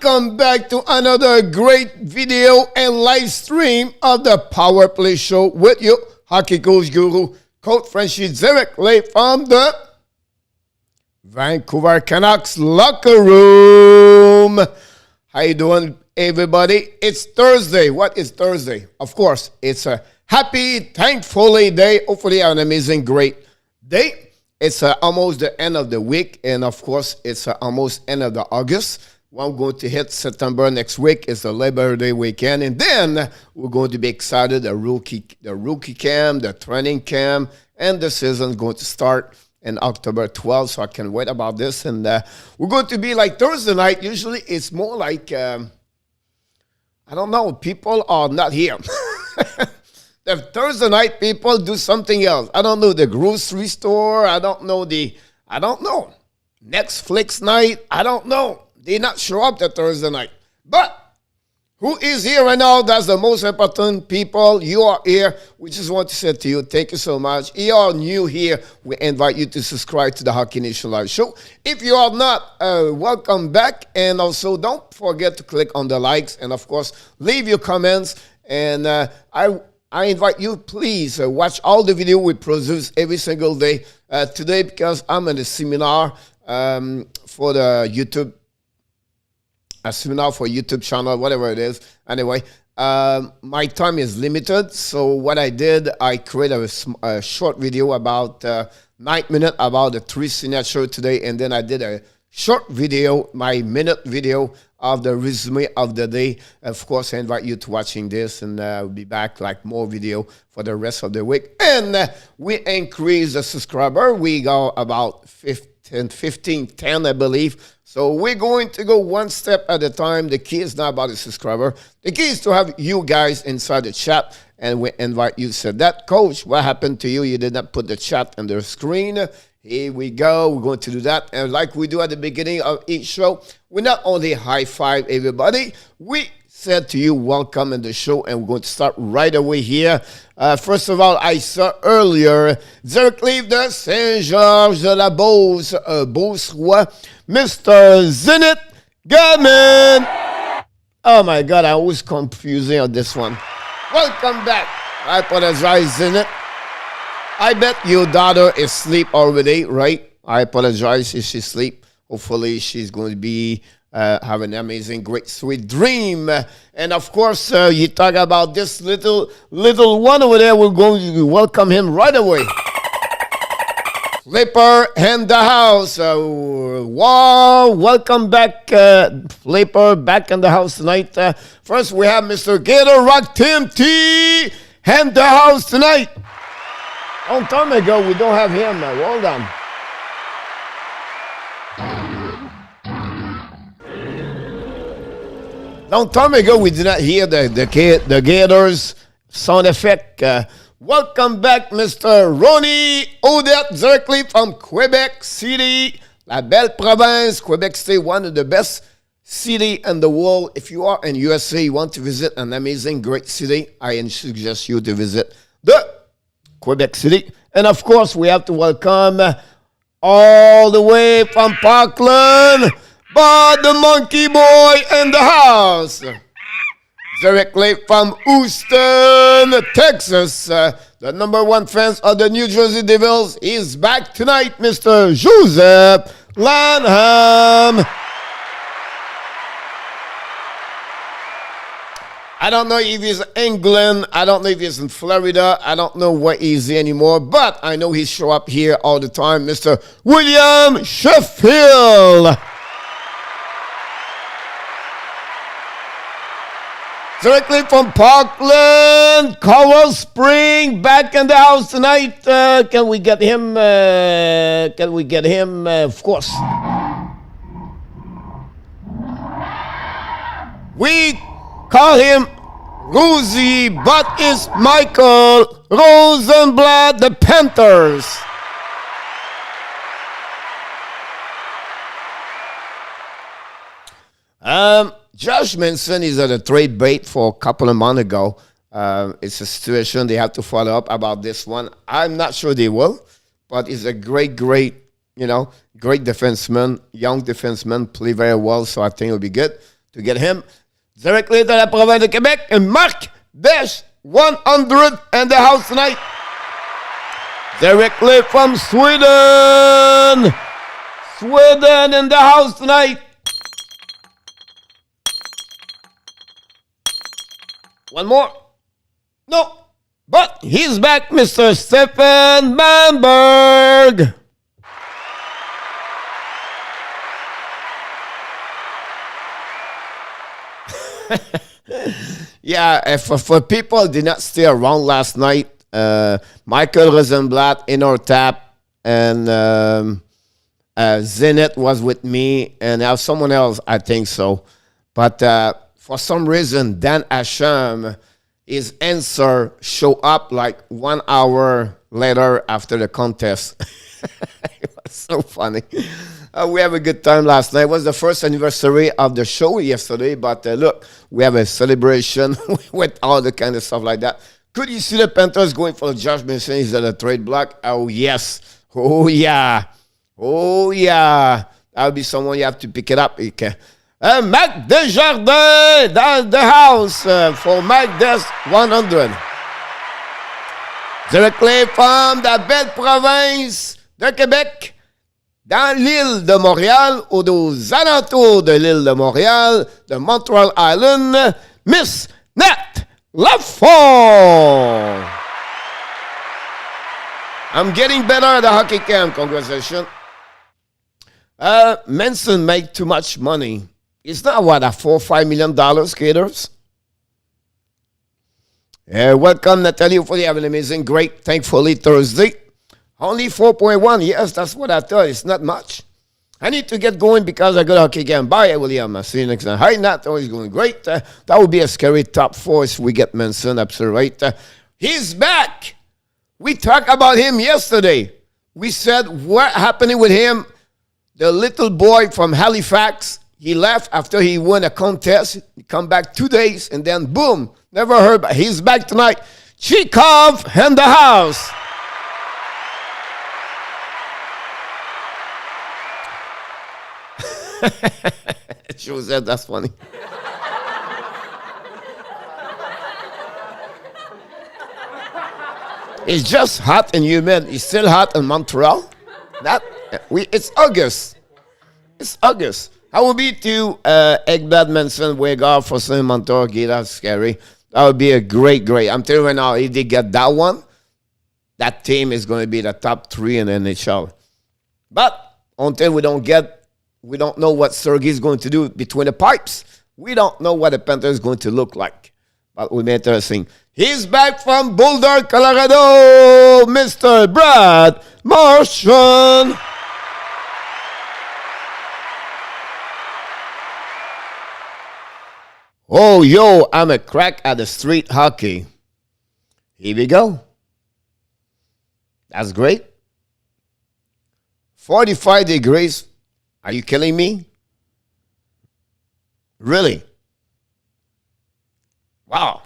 Welcome back to another great video and live stream of the Power Play Show with you, Hockey Coach Guru, Coach Frenchy Quiz from the Vancouver Canucks locker room. How you doing, everybody? It's Thursday. What is Thursday? Of course, it's a happy, thankfully day. Hopefully, an amazing, great day. It's almost the end of the week, and of course, it's almost end of the August. We're going to hit September next week. It's the Labor Day weekend, and then we're going to be excited. The rookie camp, the training camp, and the season's going to start in October 12th. So I can't wait about this. And we're going to be like Thursday night. Usually, it's more like I don't know. People are not here. The Thursday night people do something else. I don't know, the grocery store. I don't know. Netflix night. I don't know. They not show up that Thursday night. But who is here right now? That's the most important people. You are here. We just want to say to you, thank you so much. If you are new here, we invite you to subscribe to the Hockey Nation Live Show. If you are not, welcome back. And also, don't forget to click on the likes. And, of course, leave your comments. And I invite you, please, watch all the video we produce every single day. Today, because I'm in a seminar for the YouTube, a seminar for YouTube channel, whatever it is. Anyway, my time is limited. So what I did, I created a short video about 9 minutes about the 3 signature today. And then I did a short video, my minute video of the resume of the day. Of course, I invite you to watching this, and we'll be back like more video for the rest of the week. And we increase the subscriber. We go about 10, I believe. So we're going to go one step at a time. The key is not about the subscriber. The key is to have you guys inside the chat, and we invite you. So that, Coach, what happened to you? You did not put the chat on the screen. Here we go. We're going to do that. And like we do at the beginning of each show, we not only high-five everybody, we said to you, welcome in the show, and we're going to start right away here. First of all, I saw earlier, directly de Saint-Georges de la Beauce, Beauce-Roi, Mr. Zenit Gammon. Oh my God, I was confusing on this one. Welcome back. I apologize, Zenit. I bet your daughter is asleep already, right? I apologize if she's asleep. Hopefully, she's going to be have an amazing, great, sweet dream. And of course, you talk about this little one over there. We're going to welcome him right away. Flipper in the house. Wow, welcome back, Flipper, back in the house tonight. First, we have Mr. Gator Rock Tim T in the house tonight. Long time ago, we don't have him. Hold on. Long time ago, we did not hear the Gators sound effect. Welcome back, Mr. Ronnie Odette, directly from Quebec City, La Belle Province, Quebec City, one of the best city in the world. If you are in USA, you want to visit an amazing, great city, I suggest you to visit the Quebec City. And of course, we have to welcome all the way from Parkland, Bob the Monkey Boy in the house. Directly from Houston, Texas, the #1 fan of the New Jersey Devils is back tonight, Mr. Joseph Lanham. I don't know if he's in England. I don't know if he's in Florida. I don't know where he's anymore. But I know he show up here all the time. Mr. William Sheffield. Directly from Parkland, Coral Spring, back in the house tonight. Can we get him? Of course. We call him Rosie, but it's Michael Rosenblatt, the Panthers. Josh Manson is at a trade bait for a couple of months ago. It's a situation they have to follow up about this one. I'm not sure they will, but he's a great defenseman, young defenseman, play very well, so I think it'll be good. to get him directly to la province de Québec. And Marc Besch, 100 in the house tonight. Directly from Sweden. Sweden in the house tonight. One more. No. But he's back, Mr. Stephen Bamberg. Yeah, for people who did not stay around last night, Michael Rosenblatt in our tap, and Zenit was with me, and now someone else, I think so. But for some reason, Dan Asham, his answer show up like 1 hour later after the contest. It was so funny. We have a good time last night. It was the first anniversary of the show yesterday, but look, we have a celebration with all the kind of stuff like that. Could you see the Panthers going for Josh Manson? Is that a trade block? Oh, yes. Oh, yeah. Oh, yeah. That would be someone you have to pick it up. Okay. Mac Desjardins dans the house for Mac Des 100. Directly from la belle province de Québec, dans l'île de Montréal, ou aux alentours de l'île de Montréal, de Montreal Island, Miss Nat Lafont. I'm getting better at the hockey camp. Congratulations. Manson make too much money. It's not what, $4 or $5 million, skaters? Welcome, Natalie. Hopefully you have an amazing, great, thankfully Thursday. Only 4.1. Yes, that's what I thought. It's not much. I need to get going because I got a hockey game. Bye, William. I'll see you next time. Hi, Nat. Always going great. That would be a scary top 4 if we get Manson. Absolutely right. He's back. We talked about him yesterday. We said what happening with him. The little boy from Halifax, he left after he won a contest. He come back 2 days, and then boom, never heard. But he's back tonight. Chikov in the house. She said that's funny. It's just hot and humid. It's still hot in Montreal. It's August. It's August. I will be to Egbert Manson, Wegar for Saint Montour, that's scary. That would be a great. I'm telling you right now, if they get that one, that team is going to be the top 3 in the NHL. But until we don't know what Sergei is going to do between the pipes. We don't know what the Panthers is going to look like. But we may interesting. He's back from Boulder, Colorado, Mr. Brad Marchand. Oh, yo, I'm a crack at the street hockey. Here we go. That's great. 45 degrees. Are you kidding me? Really? Wow.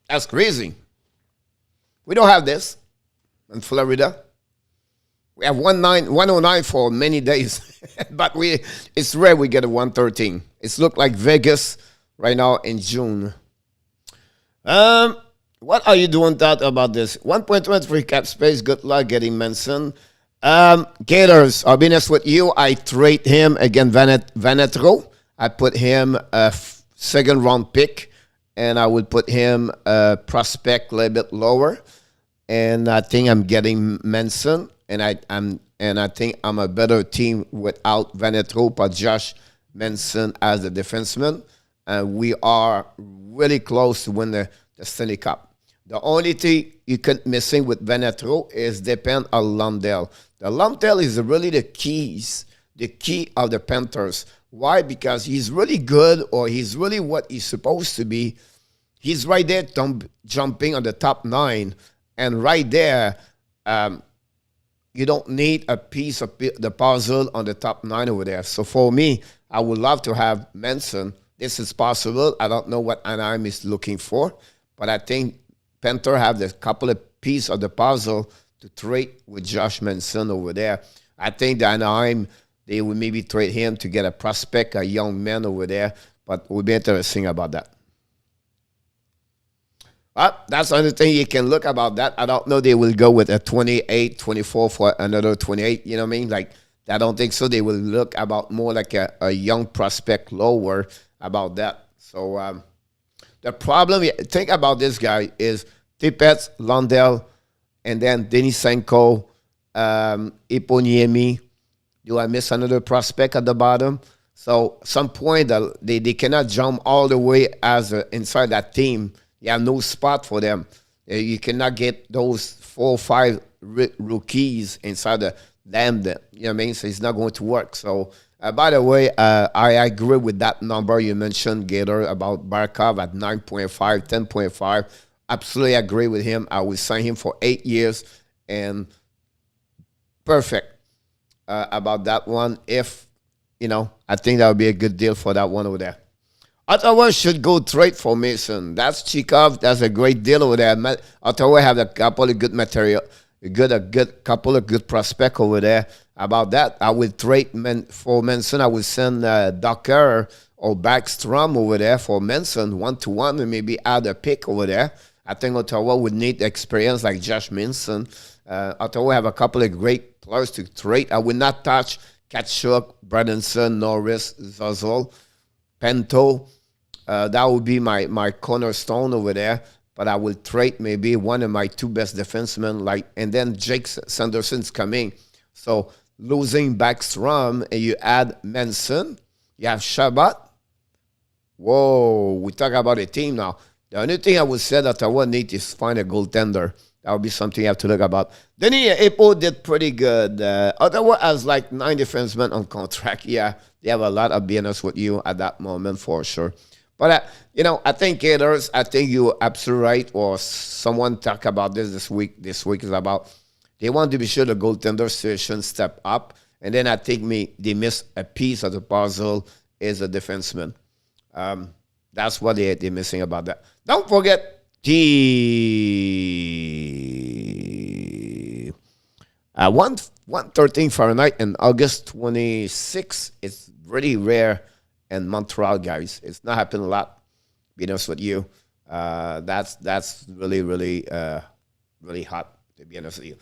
That's crazy. We don't have this in Florida. We have 109 for many days. But it's rare we get a 113. It's looked like Vegas right now in June. What are you doing about this? 1.23 cap space. Good luck getting Manson. Gators, I'll be honest with you. I trade him against Vanetro. I put him a second round pick, and I would put him a prospect a little bit lower. And I think I'm getting Manson, and I think I'm a better team without Vanetro, but Josh Manson as a defenseman. And we are really close to win the Stanley Cup. The only thing you can missing with Vanetro is depend on Lundell. The Lundell is really the key of the Panthers. Why? Because he's really good, or he's really what he's supposed to be. He's right there jumping on the top 9. And right there, you don't need a piece of the puzzle on the top 9 over there. So for me, I would love to have Manson. This is possible. I don't know what Anaheim is looking for, but I think Panther have the couple of pieces of the puzzle to trade with Josh Manson over there. I think the Anaheim, they would maybe trade him to get a prospect, a young man over there. But it will be interesting about that. But that's another thing you can look about that. I don't know they will go with a 28, 24 for another 28. You know what I mean? Like, I don't think so. They will look about more like a young prospect lower about that. So the problem, think about this guy, is Tippett, Lundell, and then Denisenko, Iponiemi. Do I miss another prospect at the bottom? So some point they cannot jump all the way as inside that team. You have no spot for them. You cannot get those 4 or 5 rookies inside them. You know what I mean? So it's not going to work. So, by the way, I agree with that number you mentioned, Gator, about Barkov at 9.5, 10.5. Absolutely agree with him. I will sign him for 8 years. And perfect about that one. If, I think that would be a good deal for that one over there. Ottawa should go trade for Mason. That's Chikov. That's a great deal over there. Ottawa have a couple of good material, a couple of good prospects over there. About that, I will trade for Manson. I will send Docker or Backstrom over there for Manson 1-1 and maybe add a pick over there. I think Ottawa would need experience like Josh Manson. Ottawa have a couple of great players to trade. I will not touch Kachuk, Bradenson, Norris, Zozol, Pento. That would be my cornerstone over there. But I will trade maybe one of my 2 best defensemen, and then Jake Sanderson's coming. So losing Backstrom and you add Manson, you have Shabbat. Whoa, we talk about a team now. The only thing I would say that I would need is find a goaltender. That would be something you have to look about. Denis Epo did pretty good. Ottawa has like 9 defensemen on contract. Yeah, they have a lot, I'll be honest with you, at that moment for sure. But, I think Gators, I think you're absolutely right, or someone talked about this week. This week is about they want to be sure the goaltender situation step up. And then I think they miss a piece of the puzzle is a defenseman. That's what they're missing about that. Don't forget the 113 Fahrenheit and August 26. It's really rare in Montreal, guys. It's not happening a lot. Be honest with you. That's really, really, really hot, to be honest with you.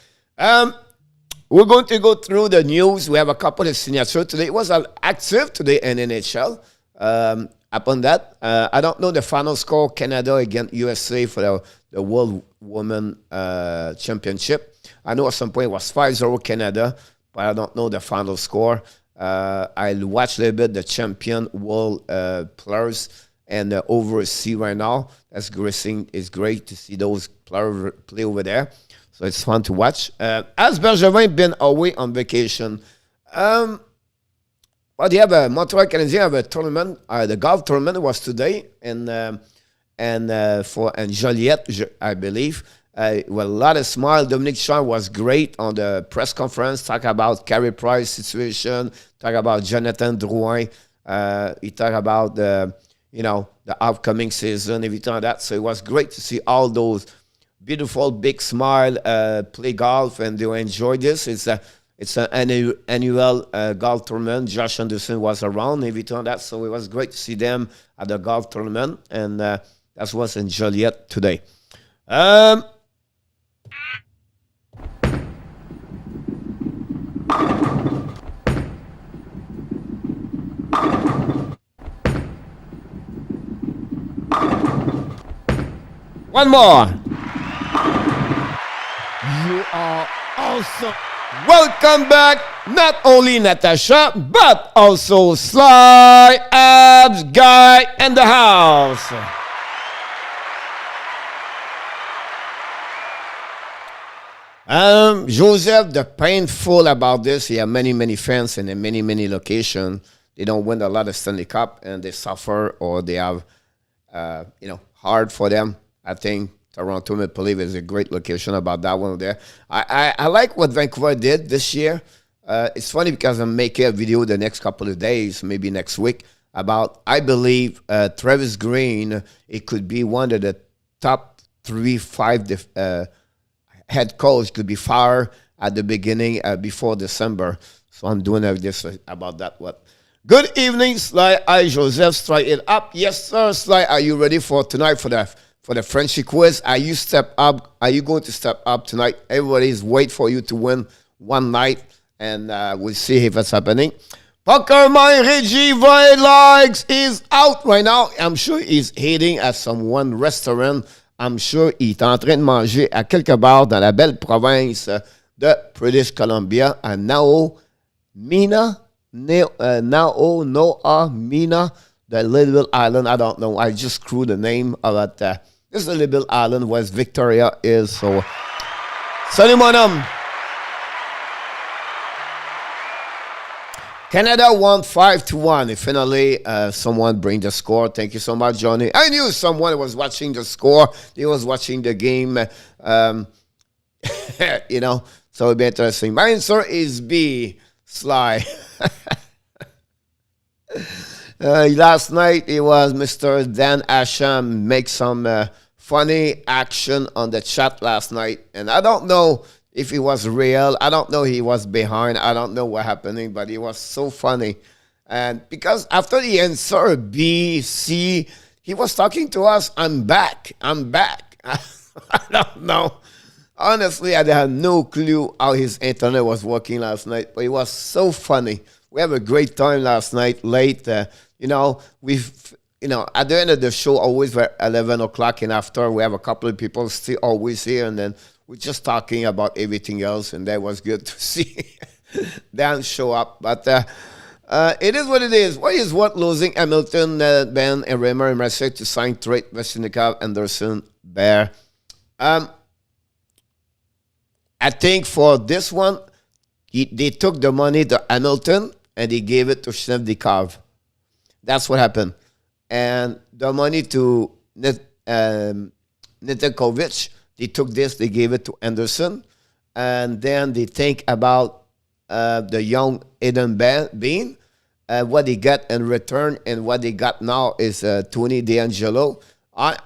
We're going to go through the news. We have a couple of signatures today. It was active today in NHL. Upon that, I don't know the final score, Canada against USA for the World Women Championship. I know at some point it was 5-0 Canada, but I don't know the final score. I'll watch a little bit the champion world players and overseas right now. That's great. It's great to see those players play over there. So it's fun to watch. Has Bergevin been away on vacation? Well, they have a Montreal Canadiens have a tournament. The golf tournament was today, and Joliette, I believe. Well, a lot of smile. Dominic Sean was great on the press conference. Talk about Carey Price situation. Talk about Jonathan Drouin. He talked about the upcoming season, everything like that. So it was great to see all those beautiful big smile play golf, and they enjoy this. It's an annual golf tournament. Josh Anderson was around, everything like that. So it was great to see them at the golf tournament, and that was in Joliet today. One more. You are awesome. Welcome back, not only Natasha, but also Sly Abs Guy in the house. Joseph, the painful about this, he have many fans in many locations. They don't win a lot of Stanley Cup, and they suffer, or they have, hard for them. I think Toronto Maple Leaf is a great location about that one there. I like what Vancouver did this year. It's funny because I'm making a video the next couple of days, maybe next week, about, I believe, Travis Green. It could be one of the top 3-5 head coach could be fired at the beginning before December. So I'm doing this about that. What? Good evening, Sly. I, Joseph, strike it up. Yes, sir, Sly. Are you ready for tonight for the Frenchy Quiz? Are you step up? Are you going to step up tonight? Everybody's wait for you to win one night, and we'll see if it's happening. Pucker, my Reggie likes is out right now. I'm sure he's eating at some one restaurant. I'm sure il est en train de manger à quelque part dans la belle province de British Columbia, à Naomina, Naomina, the little island. I don't know. I just screwed the name of it. This is a little island where Victoria is. So, salut mon homme. Canada won 5-1. Finally, someone bring the score. Thank you so much, Johnny. I knew someone was watching the score. He was watching the game. You know, so it'll be interesting. My answer is B, Sly. Last night, it was Mr. Dan Asham make some funny action on the chat last night. And I don't know if it was real. I don't know he was behind. I don't know what happening, but it was so funny. And because after the answer B, C, he was talking to us, I'm back. I'm back. I don't know. Honestly, I had no clue how his internet was working last night, but it was so funny. We have a great time last night, late. At the end of the show, always at 11 o'clock and after, we have a couple of people still always here, and then we're just talking about everything else, and that was good to see Dan show up. But it is what it is. Why is what losing Hamilton, Ben, and Reimer and Mercer to sign trade Vashnikov, Anderson, Bear? I think for this one, they took the money to Hamilton and they gave it to Shnevnikov. That's what happened. And the money to Nedeljkovic, they took this, they gave it to Anderson, and then they think about the young Eden Bean, what they got in return, and what they got now is Tony DeAngelo. I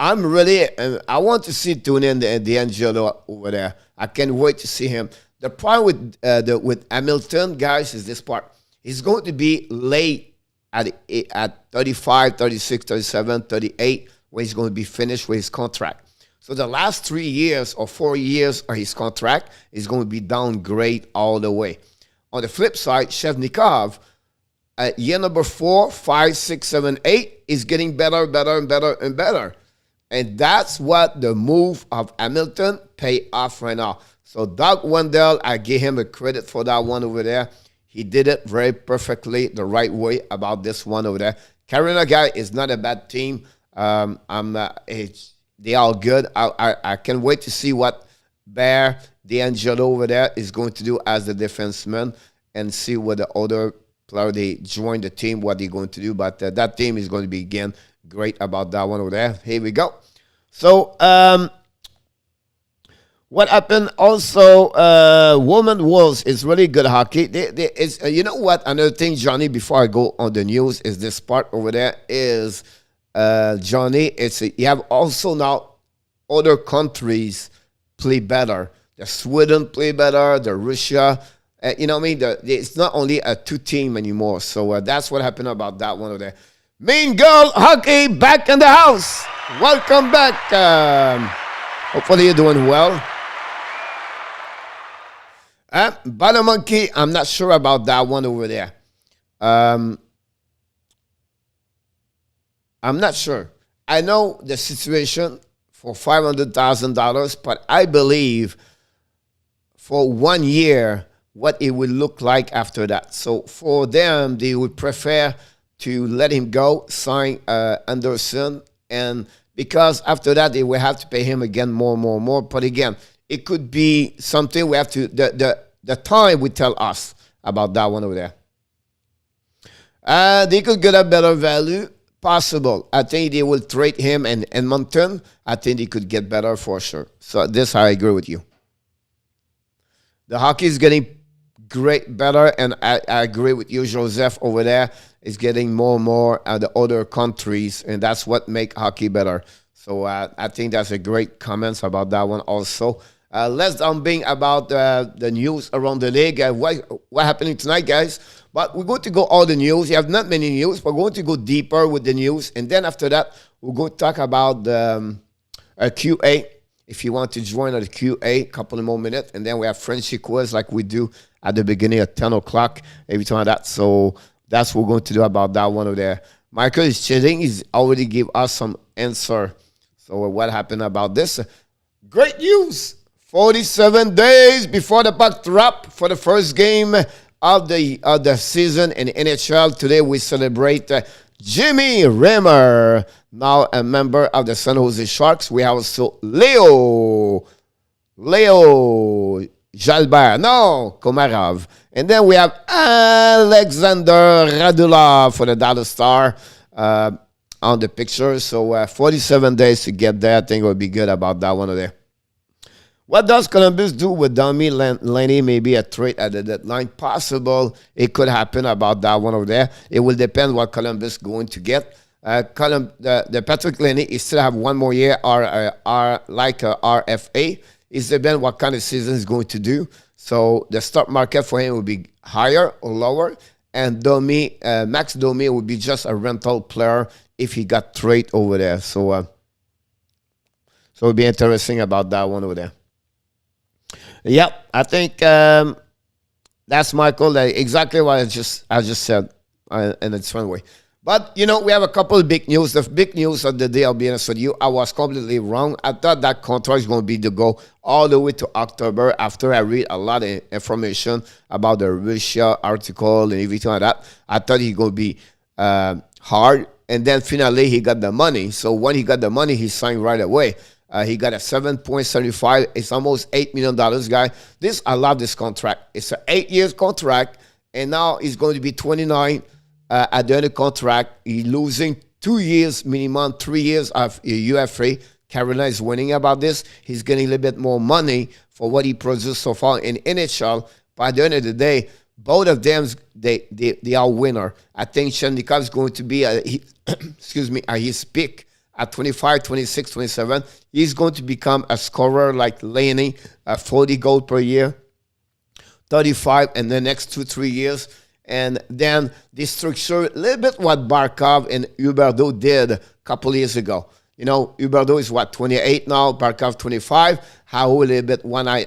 want to see Tony and DeAngelo over there. I can't wait to see him. The problem with Hamilton, guys, is this part. He's going to be late at 35, 36, 37, 38, when he's going to be finished with his contract. So the last 3 years or 4 years of his contract is going to be downgrade all the way. On the flip side, Shevnikov, year number 4, 5, 6, 7, 8 is getting better, better, and better, and better. And that's what the move of Hamilton pay off right now. So Doug Wendell, I give him a credit for that one over there. He did it very perfectly, the right way about this one over there. Carolina guy is not a bad team. They are good. I can't wait to see what Bear DeAngelo over there is going to do as the defenseman, and see what the other player they join the team, what they're going to do. But that team is going to be, again, great about that one over there. Here we go. So, what happened also, Women Wolves is really good hockey. You know what? Another thing, Johnny, before I go on the news, is this part over there is, Johnny, you have also now other countries play better. The Sweden play better, the Russia. You know what I mean? It's not only a two-team anymore. So that's what happened about that one over there. Mean Girl Hockey back in the house. Welcome back. Hopefully you're doing well. Bottom Monkey, I'm not sure about that one over there. I'm not sure. I know the situation for $500,000, but I believe for 1 year what it would look like after that. So for them, they would prefer to let him go, sign Anderson, and because after that they will have to pay him again more. But again, it could be something we have to. The time will tell us about that one over there. They could get a better value. Possible. I think they will trade him in Edmonton. I think they could get better for sure. So this, I agree with you. The hockey is getting great, better, and I agree with you, Joseph, over there. Is getting more and more the other countries, and that's what make hockey better. So I think that's a great comments about that one also. Let's being about the news around the league. What happening tonight, guys? But we're going to go all the news. You have not many news, but we're going to go deeper with the news. And then after that, we're going to talk about the QA. If you want to join the QA, a couple of more minutes. And then we have Frenchy Quiz like we do at the beginning at 10 o'clock, every time that. So that's what we're going to do about that one over there. Michael is chilling. He's already give us some answer. So what happened about this? Great news. 47 days before the puck drop for the first game of the season in NHL. Today we celebrate Jimmy Rimmer, now a member of the San Jose Sharks. We have also Leo Komarov. And then we have Alexander Radulov for the Dallas Star on the picture. So 47 days to get there. I think it would be good about that one over there. What does Columbus do with Domi Laney? Maybe a trade at the deadline. Possible. It could happen about that one over there. It will depend what Columbus is going to get. The Patrick Laney, he still have one more year like a RFA. It depends what kind of season he's going to do. So the stock market for him will be higher or lower. And Max Domi would be just a rental player if he got trade over there. So it'll be interesting about that one over there. Yep, I think that's Michael. Exactly what I just said in a different way. But, you know, we have a couple of big news. The big news of the day, I'll be honest with you, I was completely wrong. I thought that contract is going to be to go all the way to October after I read a lot of information about the Russia article and everything like that. I thought he's going to be hard. And then finally, he got the money. So when he got the money, he signed right away. He got a 7.75. It's almost $8 million, guy. I love this contract. It's an 8-year contract, and now he's going to be 29 at the end of the contract. He's losing 2 years minimum, 3 years of UFA. Carolina is winning about this. He's getting a little bit more money for what he produced so far in NHL. By the end of the day, both of them, they are winner. I think Shendikov is going to be, at his peak. At 25, 26, 27, he's going to become a scorer like Laney, 40 goals per year, 35 in the next 2-3 years. And then the structure, a little bit what Barkov and Huberdeau did a couple years ago. You know, Huberdeau is 28 now, Barkov 25. How a little bit one or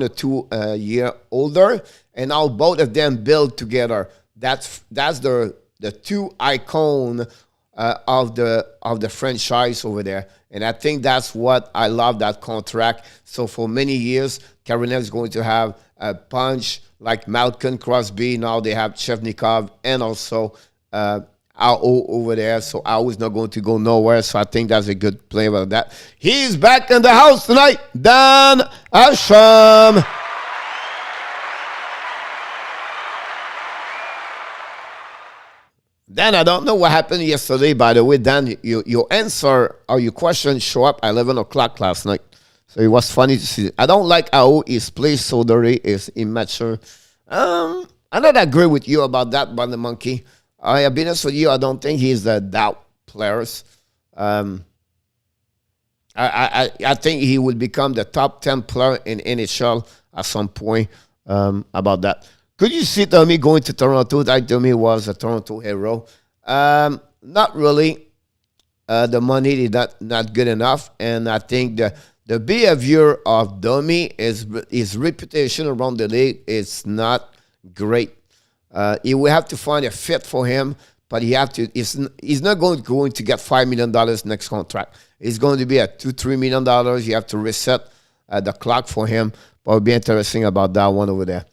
two year older, and now both of them build together. That's the two icon of the franchise over there. And I think that's what I love that contract. So for many years, Carolina is going to have a punch like Malcolm Crosby. Now they have Chevnikov and also Ao over there. So Ao is not going to go nowhere. So I think that's a good play about that. He's back in the house tonight. Dan Asham. Dan, I don't know what happened yesterday, by the way. Dan, your answer or your question show up at 11 o'clock last night. So it was funny to see. I don't like how his play so dirty, is immature. I don't agree with you about that, Bunny Monkey. I'll be honest with you, I don't think he's the doubt players. I think he will become the top 10 player in NHL at some point about that. Could you see Tommy going to Toronto? That to me was a Toronto hero. Not really. The money is not good enough. And I think the behavior of Domi, his reputation around the league is not great. He will have to find a fit for him, but he's not going to get $5 million next contract. It's going to be at $2-3 million. You have to reset the clock for him. But it'll be interesting about that one over there.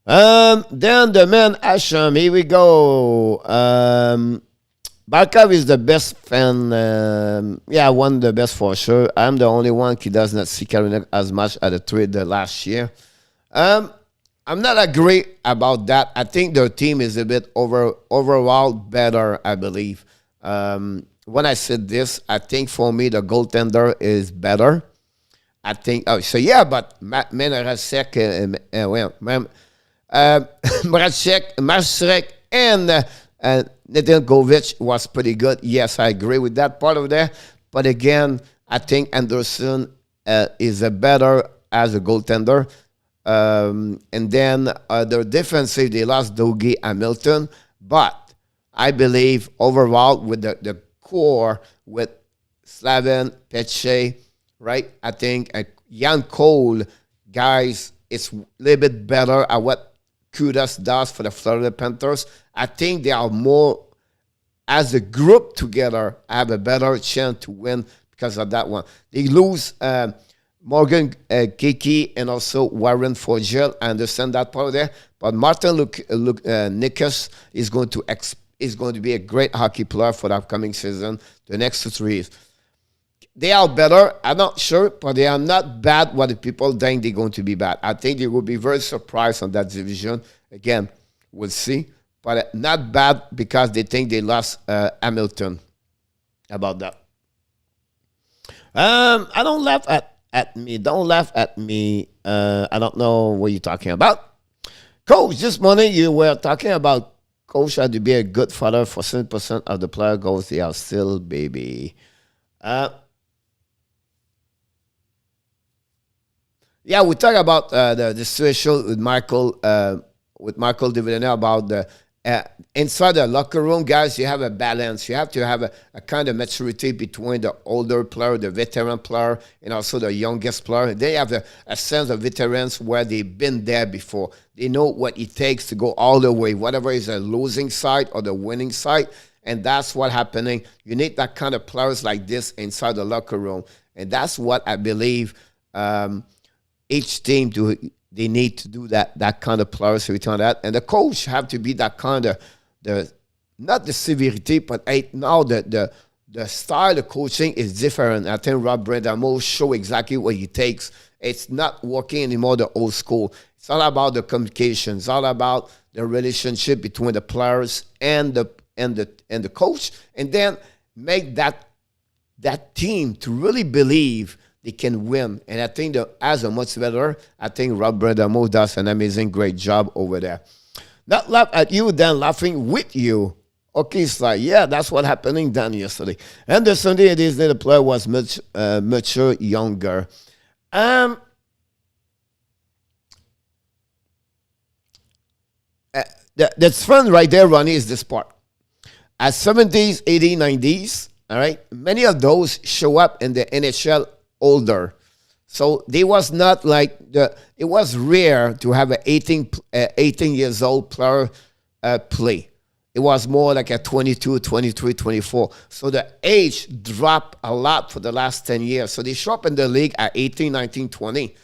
Then the man Asham, here we go. Barkov is the best fan. One of the best for sure. I'm the only one who does not see Carolina as much at the trade last year. I'm not agree about that. I think their team is a bit overall better, I believe. When I said this, I think for me the goaltender is better. I think, but Marek Marek and Nedeljkovic was pretty good. Yes, I agree with that part of there. But again, I think Anderson is a better as a goaltender. And then their defensive, they lost Dougie Hamilton. But I believe overall with the core, with Slavin, Peche, right? I think Jan Cole, guys, it's a little bit better at what Kudas does for the Florida Panthers. I think they are more, as a group together, have a better chance to win because of that one. They lose Morgan Kiki and also Warren Forgel. I understand that part there. But Martin Nikas is going to be a great hockey player for the upcoming season, the next 3 years. They are better. I'm not sure, but they are not bad what the people think they're going to be bad. I think they will be very surprised on that division. Again, we'll see. But not bad because they think they lost Hamilton. About that. I don't laugh at me. Don't laugh at me. I don't know what you're talking about. Coach, this morning you were talking about Coach had to be a good father for 7% of the player goals. They are still baby. Yeah, we talk about the situation with Michael Dividend about the inside the locker room, guys. You have a balance. You have to have a kind of maturity between the older player, the veteran player, and also the youngest player. They have a sense of veterans where they've been there before. They know what it takes to go all the way, whatever is the losing side or the winning side. And that's what's happening. You need that kind of players like this inside the locker room. And that's what I believe each team they need to do that kind of players to return that. And the coach have to be that kind of, not the severity, but now the style of coaching is different. I think Rob Bredamo show exactly what he takes. It's not working anymore the old school. It's all about the communication. It's all about the relationship between the players and the coach, and then make that team to really believe they can win. And I think that as a motivator, I think Rob Bredamo does an amazing, great job over there. Not laugh at you, then laughing with you. Okay, it's like, yeah, that's what happening done yesterday. And the Sunday edition, the player was much younger. That's fun right there, Ronnie, is this part. At 70s, 80s, 90s, all right, many of those show up in the NHL older. So they was not like it was rare to have an 18 years old player play. It was more like a 22, 23, 24. So the age dropped a lot for the last 10 years. So they show up in the league at 18, 19, 20.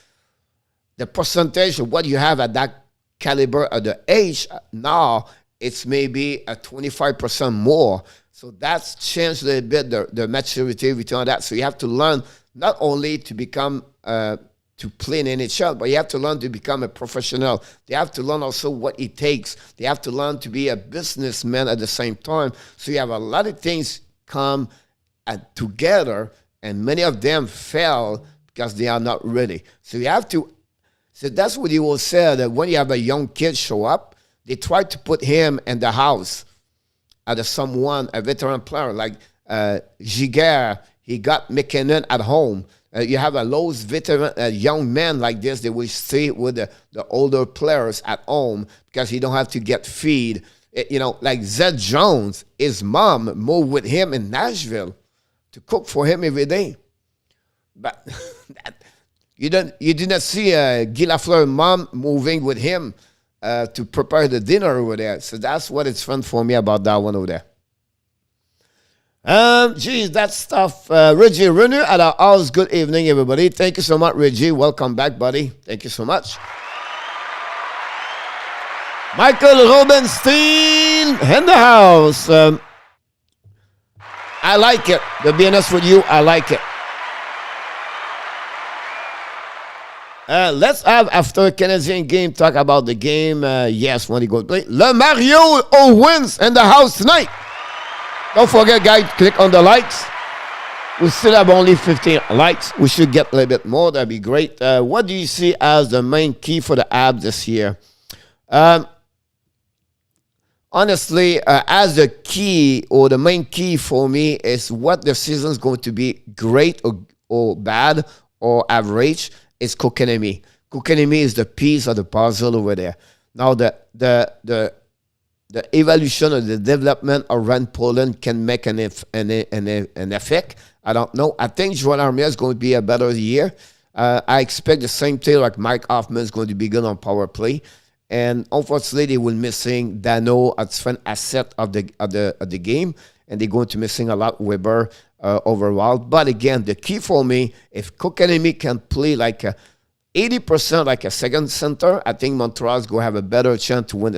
The percentage of what you have at that caliber of the age now, it's maybe a 25% more. So that's changed a little bit the maturity return on that. So you have to learn not only to become to play in NHL, but you have to learn to become a professional. They have to learn also what it takes. They have to learn to be a businessman at the same time. So you have a lot of things come together, and many of them fail because they are not ready. So you have to. So that's what you will say, that when you have a young kid show up, they try to put him in the house as a veteran player like Giguère. He got McKinnon at home. You have a low veteran, young man like this, they will stay with the older players at home because he don't have to get feed. Like Zed Jones, his mom moved with him in Nashville to cook for him every day. But you did not see Guy Lafleur's mom moving with him to prepare the dinner over there. So that's what it's fun for me about that one over there. Geez, that stuff. Reggie Renew at our house. Good evening, everybody. Thank you so much, Reggie. Welcome back, buddy. Thank you so much. Michael Rubenstein in the house. I like it. To be honest with you, I like it. Let's have, after Canadian game, talk about the game. Yes, when he goes play. Le Mario Owens in the house tonight. Don't forget, guys, click on the likes. We still have only 15 likes. We should get a little bit more. That'd be great. What do you see as the main key for the Abs this year? Honestly, as the key or the main key for me is what the season's going to be, great or bad or average, is Kotkaniemi. Kotkaniemi is the piece of the puzzle over there. Now, the evolution or the development around Poland can make an effect. I don't know. I think Joel Armia is going to be a better year. I expect the same thing like Mike Hoffman is going to be good on power play. And unfortunately, they will missing Dano as an asset of the game. And they're going to missing a lot Weber overall. But again, the key for me, if Kotkaniemi can play like 80% like a second center, I think Montreal is going to have a better chance to win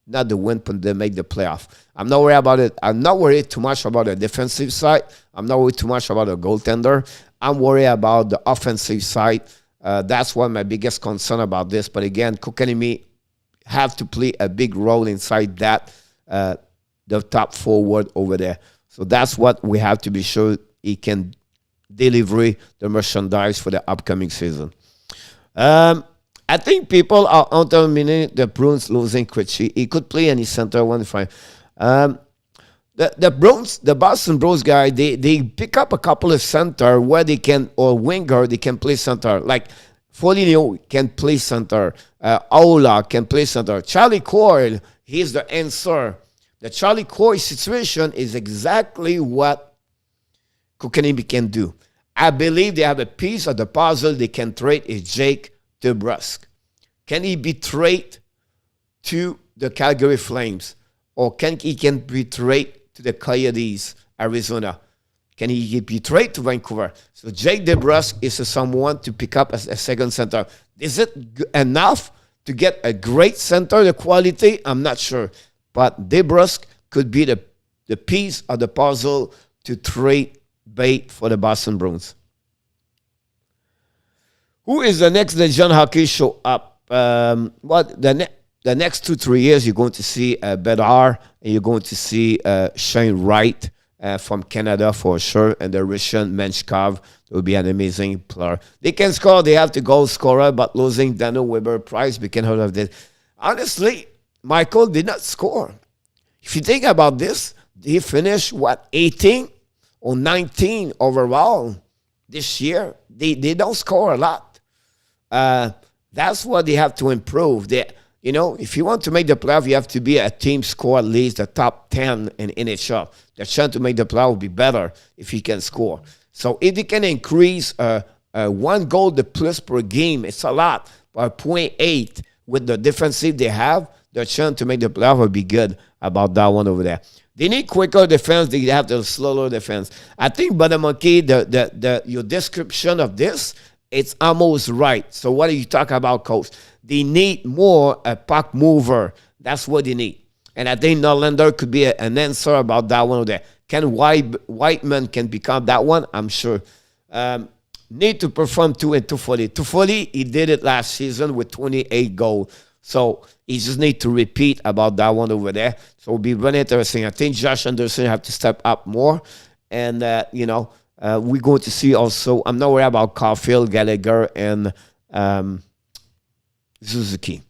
not the win, but they make the playoff. I'm not worried about it. I'm not worried too much about the defensive side. I'm not worried too much about the goaltender. I'm worried about the offensive side. That's one of my biggest concern about this. But again, Kotkaniemi have to play a big role inside that, the top forward over there. So that's what we have to be sure he can deliver the merchandise for the upcoming season. I think people are undermining the Bruins losing Frenchy. He could play any center, 1-5. The Boston Bruins guy, they pick up a couple of center where they can, or winger, they can play center. Like Foligno can play center. Ola can play center. Charlie Coyle, he's the answer. The Charlie Coyle situation is exactly what Kotkaniemi can do. I believe they have a piece of the puzzle they can trade is Jake DeBrusk. Can he be traded to the Calgary Flames? Or can he be traded to the Coyotes, Arizona? Can he be traded to Vancouver? So Jake DeBrusk is someone to pick up as a second center. Is it enough to get a great center, the quality? I'm not sure. But DeBrusk could be the piece of the puzzle to trade bait for the Boston Bruins. Who is the next Legend Hockey show up? The next 2-3 years, you're going to see Bedard, and you're going to see Shane Wright from Canada for sure, and the Russian Menshkov will be an amazing player. They can score. They have the goal scorer, but losing Daniel Weber Price, we can heard of this. Honestly, Michael did not score. If you think about this, he finished, 18 or 19 overall this year. They don't score a lot. That's what they have to improve. If you want to make the playoff, you have to be a team score at least the top 10 in NHL. The chance to make the playoff will be better if you can score. So if they can increase 1 goal the plus per game, it's a lot. But 0.8 with the defensive they have, their chance to make the playoff will be good about that one over there. They need quicker defense. They have the slower defense. I think, Monkey, your description of this, it's almost right. So what are you talking about, Coach? They need more a puck mover. That's what they need. And I think Norlander could be an answer about that one over there. Can Whiteman can become that one? I'm sure. Need to perform 2 and 240. 240, he did it last season with 28 goals. So he just need to repeat about that one over there. So it'll be really interesting. I think Josh Anderson have to step up more. And, we're going to see also, I'm not worried about Caulfield, Gallagher, and Suzuki.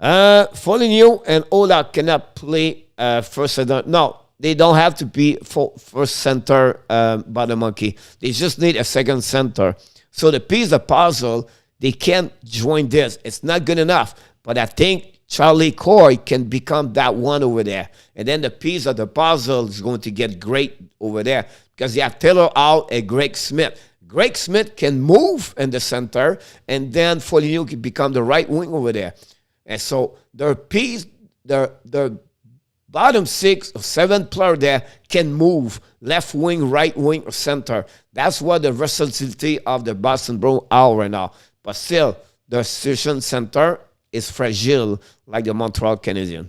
Foligno and Ola cannot play first center. No, they don't have to be first center by the Monkey. They just need a second center. So the piece of puzzle, they can't join this. It's not good enough. But I think Charlie Coy can become that one over there. And then the piece of the puzzle is going to get great over there because you have Taylor out and Greg Smith. Greg Smith can move in the center, and then Foligno can become the right wing over there. And so their piece, their bottom 6 or 7 player there can move left wing, right wing, or center. That's what the versatility of the Boston Bruins are right now. But still, the situation center is fragile like the Montreal Canadiens.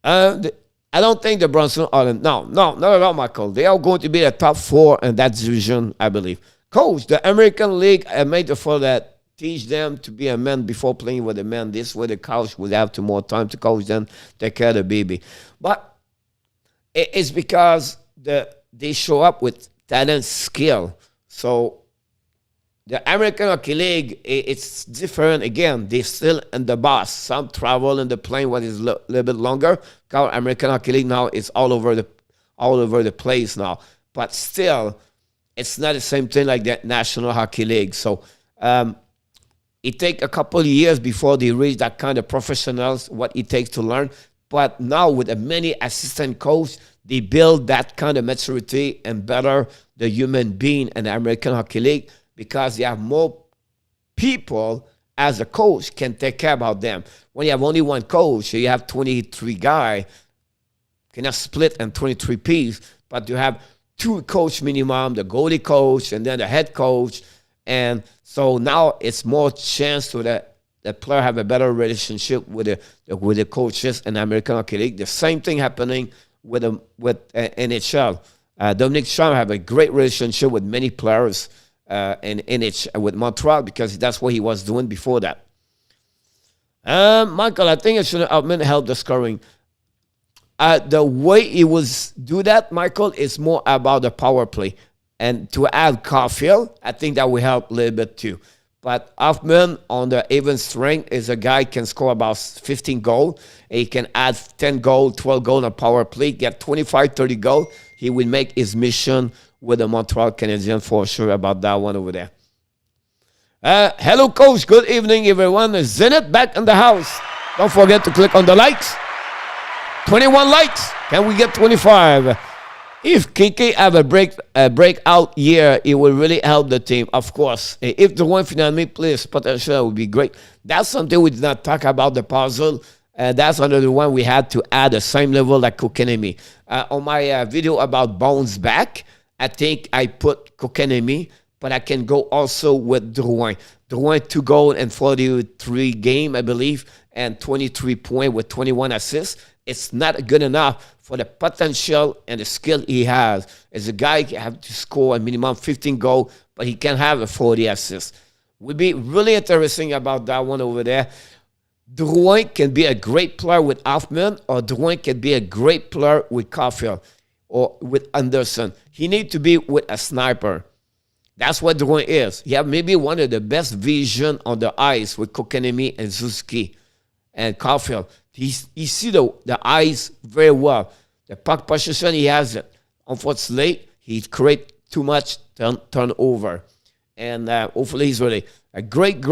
I don't think the Bruins are... No, not at all, Michael. They are going to be the top 4 in that division, I believe. Coach, the American League made it for that. Teach them to be a man before playing with a man. This way the coach will have more time to coach them, take care of the baby. But it's because they show up with talent, skill. So the American Hockey League, it's different. Again, they're still in the bus. Some travel in the plane what is a little bit longer. Because American Hockey League now is all over the place now. But still, it's not the same thing like the National Hockey League. So it takes a couple of years before they reach that kind of professionals, what it takes to learn. But now with a many assistant coach, they build that kind of maturity and better the human being in the American Hockey League because they have more people as a coach can take care about them. When you have only one coach, you have 23 guys, cannot split in 23 pieces, but you have two coach minimum, the goalie coach and then the head coach. And so now it's more chance to the player have a better relationship with the coaches in the American Hockey League. The same thing happening with NHL. Dominic Strauss have a great relationship with many players with Montreal because that's what he was doing before that. Michael, I think it should have helped the scoring. The way he was do that, Michael, is more about the power play. And to add Caulfield, I think that will help a little bit too. But Hoffman on the even strength is a guy can score about 15 goals. He can add 10 goals, 12 goals on power play, get 25, 30 goals. He will make his mission with the Montreal Canadiens for sure about that one over there. Hello, Coach. Good evening, everyone. Zenit back in the house. Don't forget to click on the likes. 21 likes. Can we get 25? If Kiki have a breakout year, it will really help the team, of course. If the one finally plays potential, it would be great. That's something we did not talk about the puzzle. That's another one we had to add the same level like Kotkaniemi. On my video about bounce back, I think I put Kotkaniemi, but I can go also with Drouin. Drouin 2 goals and 43 game, I believe, and 23 points with 21 assists. It's not good enough for the potential and the skill he has. As a guy, he have to score a minimum 15 goals, but he can have a 40 assists. Would be really interesting about that one over there. Drouin can be a great player with Hoffman, or Drouin can be a great player with Caulfield or with Anderson. He needs to be with a sniper. That's what Drouin is. He have maybe one of the best vision on the ice with Kotkaniemi and Suzuki and Caulfield. He see the eyes very well. The puck possession, he has it. Unfortunately, he create too much turnover. And hopefully he's ready. A great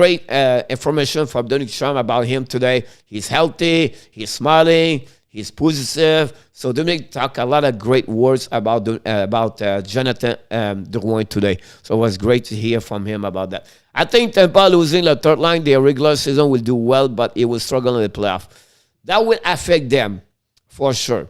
information from Dominic Strauss about him today. He's healthy. He's smiling. He's positive. So Dominic talked a lot of great words about Jonathan Drouin today. So it was great to hear from him about that. I think Tampa losing the third line, their regular season will do well, but it will struggle in the playoff. That will affect them for sure.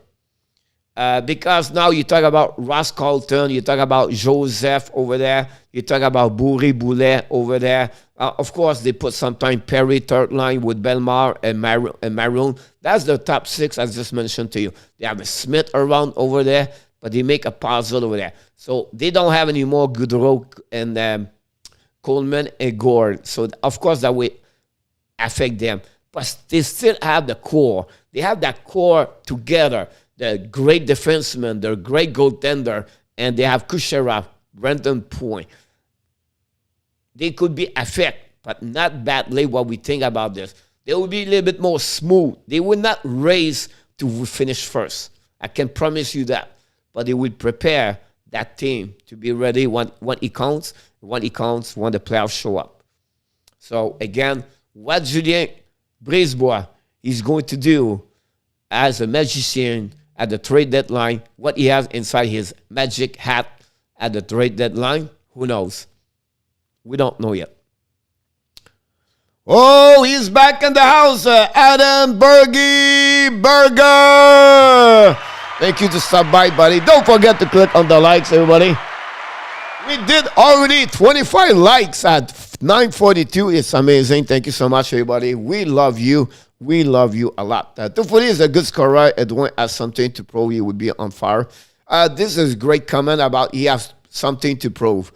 Because now you talk about Ross Colton, you talk about Joseph over there, you talk about Bourré Boulet over there. Of course, they put sometime Perry third line with Belmar and Maroon. That's the top 6 I just mentioned to you. They have a Smith around over there, but they make a puzzle over there. So they don't have any more Goodrow and Coleman and Gord. So, of course, that will affect them. But they still have the core. They have that core together. The great defenseman, the great goaltender, and they have Kucherov, Brendan Point. They could be affected, but not badly what we think about this. They will be a little bit more smooth. They will not race to finish first. I can promise you that. But they will prepare that team to be ready when it counts, when the playoffs show up. So, again, what Julien Brisebois is going to do as a magician at the trade deadline, what he has inside his magic hat at the trade deadline, who knows? We don't know yet. Oh, he's back in the house, Adam Berge Burger. Thank you to stop by, buddy. Don't forget to click on the likes, everybody. We did already 25 likes at 9:42. It's amazing. Thank you so much, everybody. We love you. We love you a lot. Tufuli is a good scorer. Edwin has something to prove. He would be on fire. This is a great comment about he has something to prove.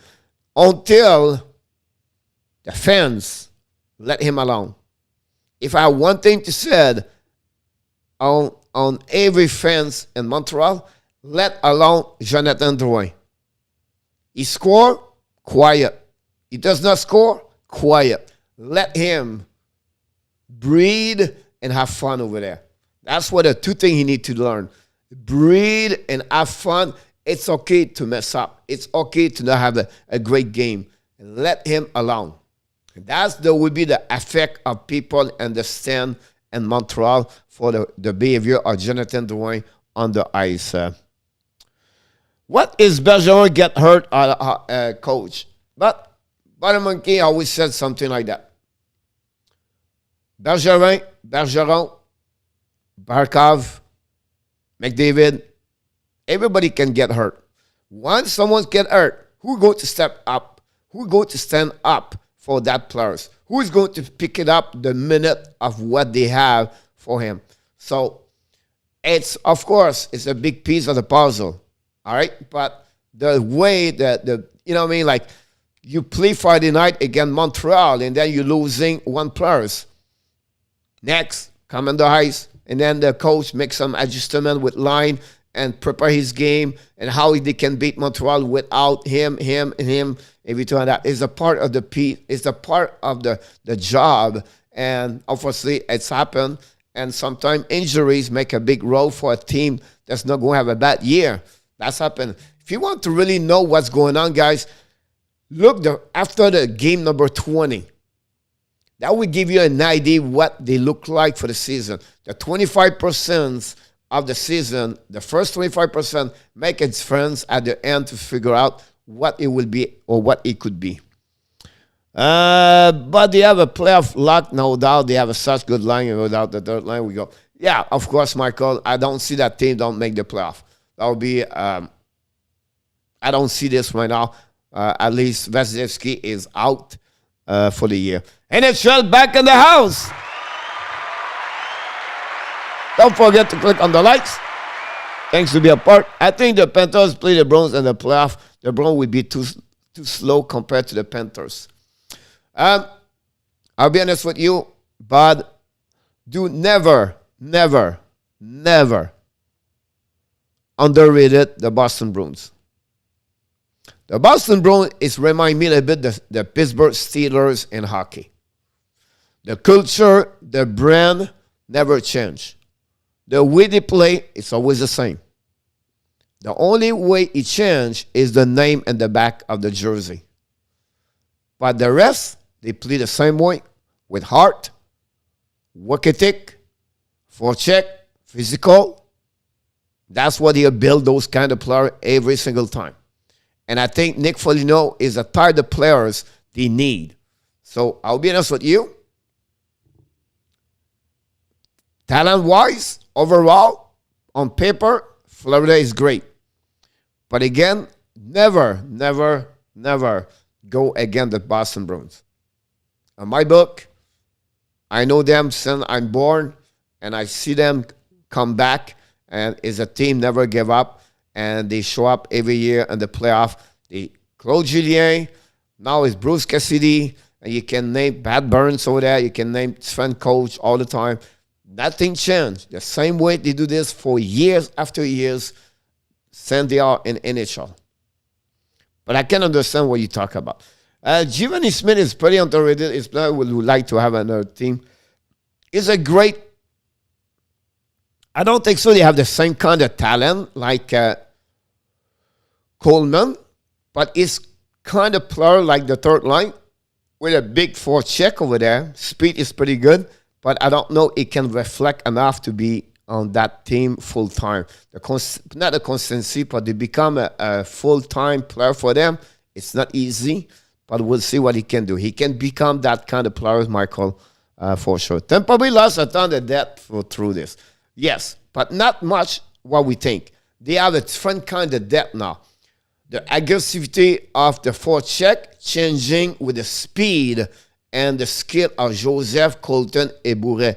Until the fans let him alone. If I have one thing to say on every fans in Montreal, let alone Jonathan Drouin. He score, quiet. He does not score, quiet. Let him breathe and have fun over there. That's what the two things he needs to learn. Breathe and have fun it's okay to mess up. It's okay to not have a great game. Let him alone. That would be the effect of people understand in Montreal for the behavior of Jonathan Drouin on the ice. What is Bergeron get hurt, coach? But Monkey always said something like that. Bergeron, Barkov, McDavid, everybody can get hurt. Once someone get hurt, who going to step up? Who going to stand up for that players? Who is going to pick it up the minute of what they have for him? So it's, of course, it's a big piece of the puzzle. All right, but the way that you know what I mean, like you play Friday night against Montreal and then you're losing one players. Next, come on the ice, and then the coach makes some adjustment with line and prepare his game and how they can beat Montreal without him, everything like that is a part of the piece. It's a part of the job, and obviously it's happened. And sometimes injuries make a big role for a team that's not going to have a bad year. That's happened. If you want to really know what's going on, guys, look after the game number 20. That will give you an idea what they look like for the season. The 25% of the season, the first 25% make its friends at the end to figure out what it will be or what it could be. But they have a playoff luck, no doubt. They have a such good line, and without the third line, we go. Yeah, of course, Michael. I don't see that team don't make the playoff. That would be, I don't see this right now. At least Vasilevsky is out for the year. NHL back in the house. Don't forget to click on the likes. Thanks to be a part. I think the Panthers play the Bruins in the playoff. The Bruins will be too slow compared to the Panthers. I'll be honest with you, but do never underrated the Boston Bruins. The Boston Bruins is remind me a little bit the Pittsburgh Steelers in hockey. The culture, the brand never change. The way they play, it's always the same. The only way it change is the name and the back of the jersey. But the rest, they play the same way with heart, work ethic, forecheck, physical. That's what they build those kind of players every single time. And I think Nick Foligno is a type of players they need. So I'll be honest with you. Talent-wise, overall, on paper, Florida is great. But again, never go against the Boston Bruins. In my book, I know them since I'm born, and I see them come back, and is a team never give up, and they show up every year in the playoff. Claude Julien, now it's Bruce Cassidy, and you can name Pat Burns over there. You can name Sven Coach all the time. Nothing changed. The same way they do this for years after years since they are in NHL. But I can understand what you talk about. Giovanni Smith is pretty underrated. He's a player who would like to have another team. He's a great... I don't think so. They have the same kind of talent like Coleman, but he's kind of player like the third line with a big forecheck over there. Speed is pretty good, but I don't know it can reflect enough to be on that team full time. Not a constancy, but to become a full time player for them, it's not easy. But we'll see what he can do. He can become that kind of player, Michael, for sure. Tampa Bay lost a ton of depth through this. Yes, but not much what we think. They have a different kind of depth now. The aggressivity of the forecheck changing with the speed and the skill of Joseph, Colton, and Bourret.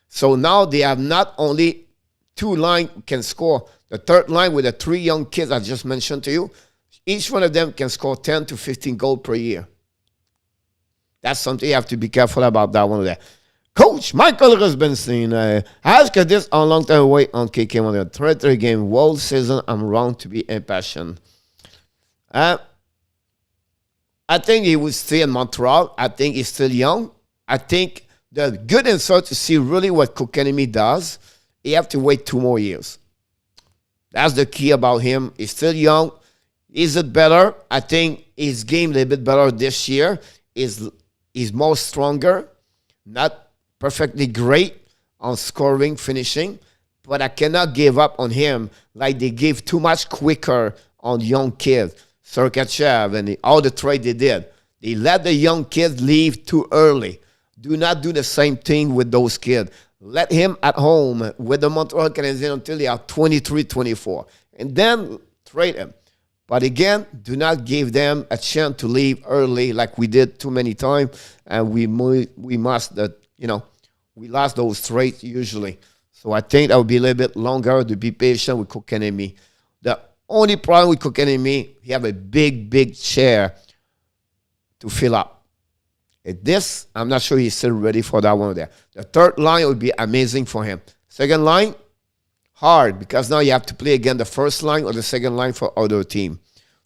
So now they have not only two lines can score. The third line with the three young kids I just mentioned to you, each one of them can score 10 to 15 goals per year. That's something you have to be careful about that one there. Coach Michael Rusbenstein, ask this on long time away on KK on the 33 game world season. I'm wrong to be impatient. I think he will stay in Montreal. I think he's still young. I think the good answer to see really what Kotkaniemi does, you have to wait 2 more years. That's the key about him. He's still young. Is it better? I think his game a little bit better this year. Is more stronger. Not perfectly great on scoring, finishing. But I cannot give up on him like they gave too much quicker on young kids. Sergachev and all the trade they did. They let the young kids leave too early. Do not do the same thing with those kids. Let him at home with the Montreal Canadiens until they are 23, 24. And then trade him. But again, do not give them a chance to leave early like we did too many times. And we must, we lost those trades usually. So I think that would be a little bit longer to be patient with Kotkaniemi. The only problem with Kotkaniemi, he have a big, big chair to fill up. This, I'm not sure he's still ready for that one there. The third line would be amazing for him. Second line, hard, because now you have to play again the first line or the second line for other team.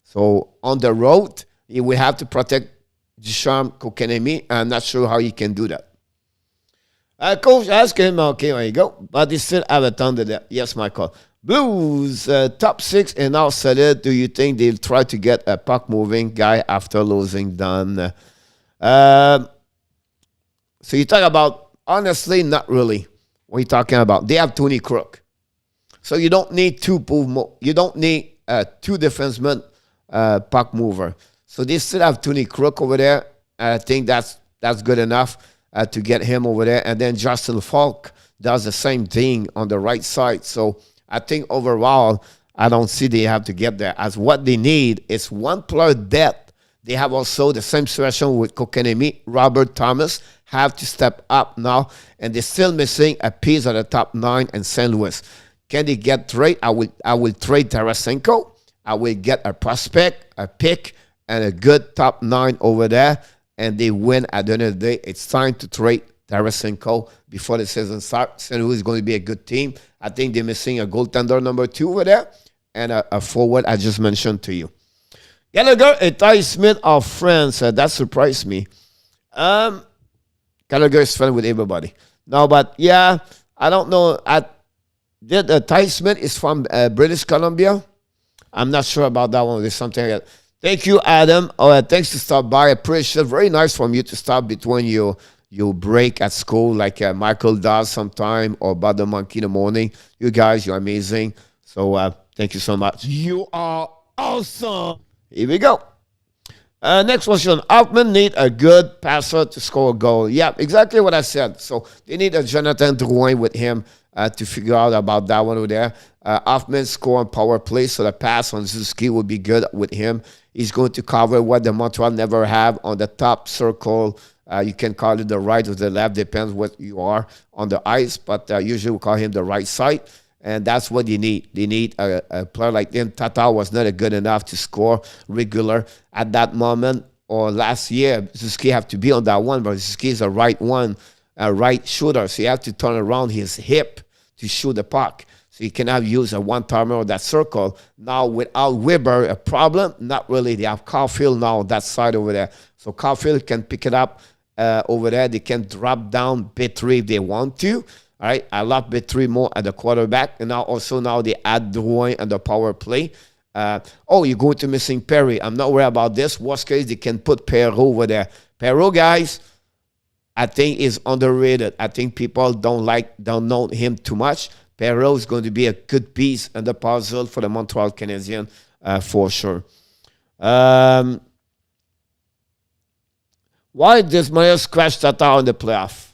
So on the road, you will have to protect Ducharme, Kotkaniemi. I'm not sure how he can do that. Coach asked him, okay, there you go. But they still have a ton to that. Yes, Michael. Blues, top 6 and now solid. Do you think they'll try to get a puck-moving guy after losing Dunn? So you talk about, honestly, not really. What are you talking about? They have Tony Crook. So you don't need two defensemen puck mover. So they still have Tony Crook over there. I think that's good enough to get him over there. And then Justin Falk does the same thing on the right side. So I think overall, I don't see they have to get there. As what they need is one player depth. They have also the same situation with Kotkaniemi. Robert Thomas have to step up now. And they're still missing a piece of the top 9 in St. Louis. Can they get trade? I will trade Tarasenko. I will get a prospect, a pick, and a good top 9 over there. And they win at the end of the day. It's time to trade Tarasenko before the season starts. St. Louis is going to be a good team. I think they're missing a goaltender number 2 over there. And a forward I just mentioned to you. Gallagher and Ty Smith are friends. That surprised me. Gallagher is friends with everybody. No, but yeah, I don't know. Ty Smith is from British Columbia. I'm not sure about that one. There's something like that. Thank you, Adam. Thanks to stop by. I appreciate it. Very nice from you to stop between your break at school like Michael does sometime or Bud the Monkey in the morning. You guys, you're amazing. So thank you so much. You are awesome. Here we go. Next question. Hoffman need a good passer to score a goal. Yeah, exactly what I said. So they need a Jonathan Drouin with him to figure out about that one over there. Hoffman score on power play, so the pass on Suzuki will be good with him. He's going to cover what the Montreal never have on the top circle. You can call it the right or the left, depends what you are on the ice, but usually we call him the right side. And that's what they need. They need a player like him. Tatar was not good enough to score regular at that moment. Or last year, Suzuki have to be on that one, but Suzuki is a right shooter. So you have to turn around his hip to shoot the puck. So you cannot use a one-timer or that circle. Now, without Weber, a problem? Not really. They have Caulfield now on that side over there. So Caulfield can pick it up over there. They can drop down B3 if they want to. All right, I love B3 more at the quarterback. And now they add Drouin and the power play. You're going to missing Perry. I'm not worried about this. Worst case, they can put Perrault over there. Perrault, guys, I think is underrated. I think people don't know him too much. Perrault is going to be a good piece in the puzzle for the Montreal Canadiens for sure. Why does Myers scratch that out in the playoff?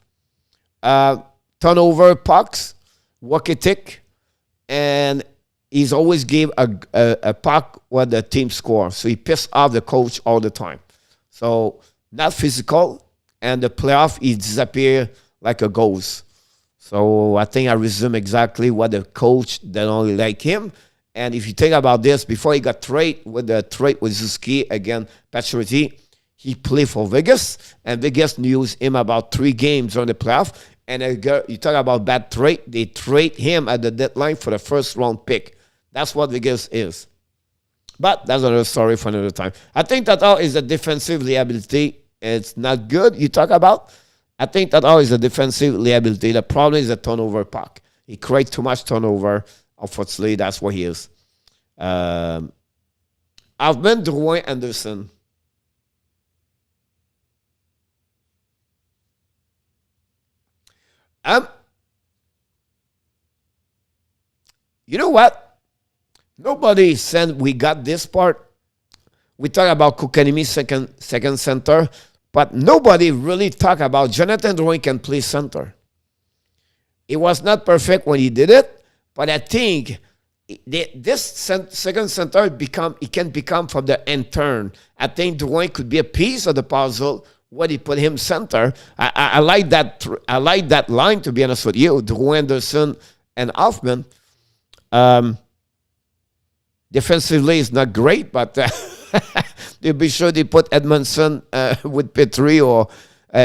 Turnover pucks, walk a tick, and he's always gave a puck when the team scores. So he pissed off the coach all the time. So not physical, and the playoff, he disappear like a ghost. So I think I resume exactly what the coach that only like him. And if you think about this, before he got traded with Suzuki again, Pacioretty, he played for Vegas, and Vegas used him about 3 games on the playoff. And you talk about bad trade, they trade him at the deadline for the first round pick. That's what Vegas is. But that's another story for another time. I think that all is a defensive liability. It's not good. You talk about. I think that all is a defensive liability. The problem is the turnover puck. He creates too much turnover. Unfortunately, that's what he is. Hoffman, Drouin, Anderson. You know what? Nobody said we got this part. We talk about Kokanimi second center, but nobody really talk about Jonathan Drouin can play center. It was not perfect when he did it, but I think this second center can become from the intern. I think Drouin could be a piece of the puzzle when he put him center. I like that. I like that line, to be honest with you. Drouin, Anderson, and Hoffman. Defensively, it's not great, but they'll be sure they put Edmondson with Petrie or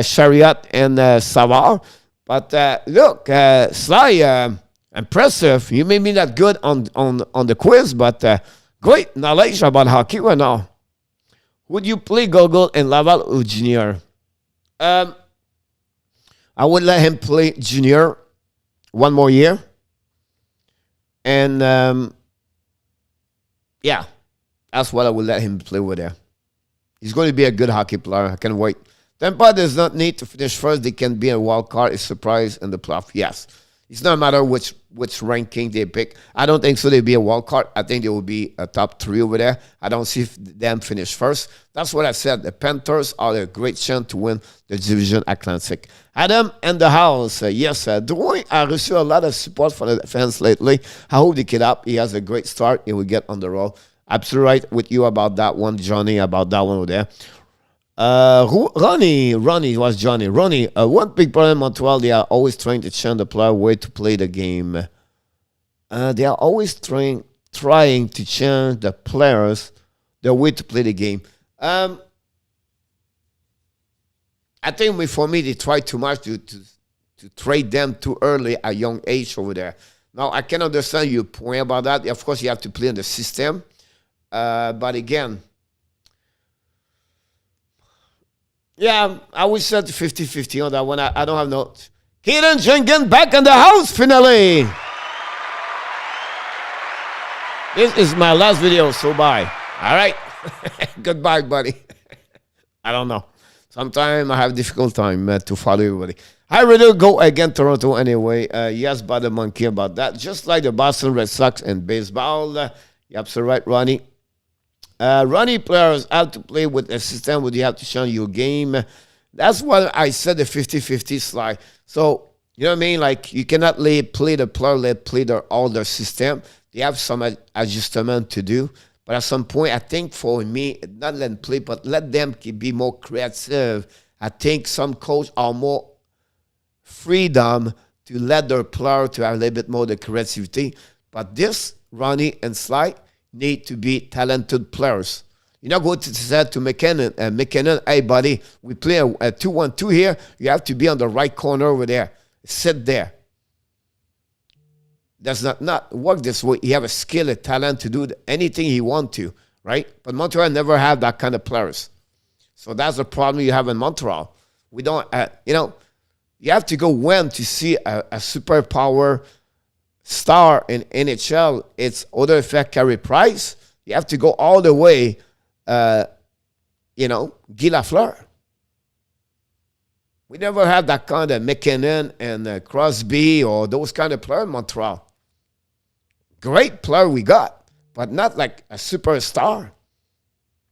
Chariot and Savard. But look, Sly, impressive. You may be not good on the quiz, but great knowledge about hockey right now. Would you play Gogol and Laval or Junior? I would let him play Junior one more year. And yeah, that's what I would let him play with there. He's going to be a good hockey player. I can't wait. Tampa does not need to finish first. They can be a wild card, a surprise in the playoff. Yes. It's not a matter which ranking they pick. I don't think so they'll be a wild card. I think they will be a top 3 over there. I don't see them finish first. That's what I said. The Panthers are a great chance to win the Division Atlantic. Adam and the house. Yes, Drouin a reçu a lot of support from the fans lately. I hope they get up. He has a great start. He will get on the roll. Absolutely right with you about that one, Johnny, about that one over there. Ronnie was Johnny. Ronnie, one big problem in Montreal, they are always trying to change the player way to play the game. They are always trying to change the players the way to play the game. I think for me, they try too much to trade them too early at a young age over there. Now, I can understand your point about that. Of course, you have to play in the system. But again, yeah, I would set 50-50 on that one. I don't have no... Kaden Jenkins back in the house, finally. This is my last video, so bye. All right? Goodbye, buddy. I don't know. Sometimes I have difficult time to follow everybody. I really go against Toronto anyway. Yes, but the monkey about that. Just like the Boston Red Sox in baseball. You're absolutely right, Ronnie. Ronnie, players have to play with a system where you have to show your game. That's what I said, the 50-50 slide. So, you know what I mean? Like, you cannot play the player, play all their system. They have some adjustment to do. But at some point, I think for me, not let them play, but let them be more creative. I think some coaches are more freedom to let their player to have a little bit more the creativity. But this, Ronnie and Sly, need to be talented players. You're not going to say to McKinnon, hey, buddy, we play a 2-1-2 here. You have to be on the right corner over there. Sit there. Does not work this way. You have a skill, a talent to do anything he wants to, right? But Montreal never have that kind of players. So that's the problem you have in Montreal. We don't, you have to go when to see a superpower star in NHL. It's other effect Carey Price. You have to go all the way, Guy Lafleur. We never had that kind of McKinnon and Crosby or those kind of players in Montreal. Great player we got, but not like a superstar.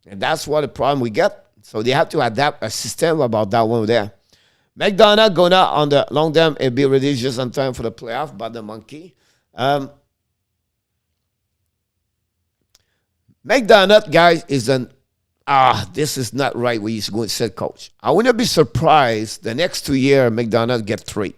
And that's what the problem we get. So they have to adapt a system about that one there. McDonough going out on the long term and be ready just on time for the playoff, but the monkey. McDonough, guys, is this is not right what he's going to say, coach. I wouldn't be surprised the next 2 years McDonough get 3.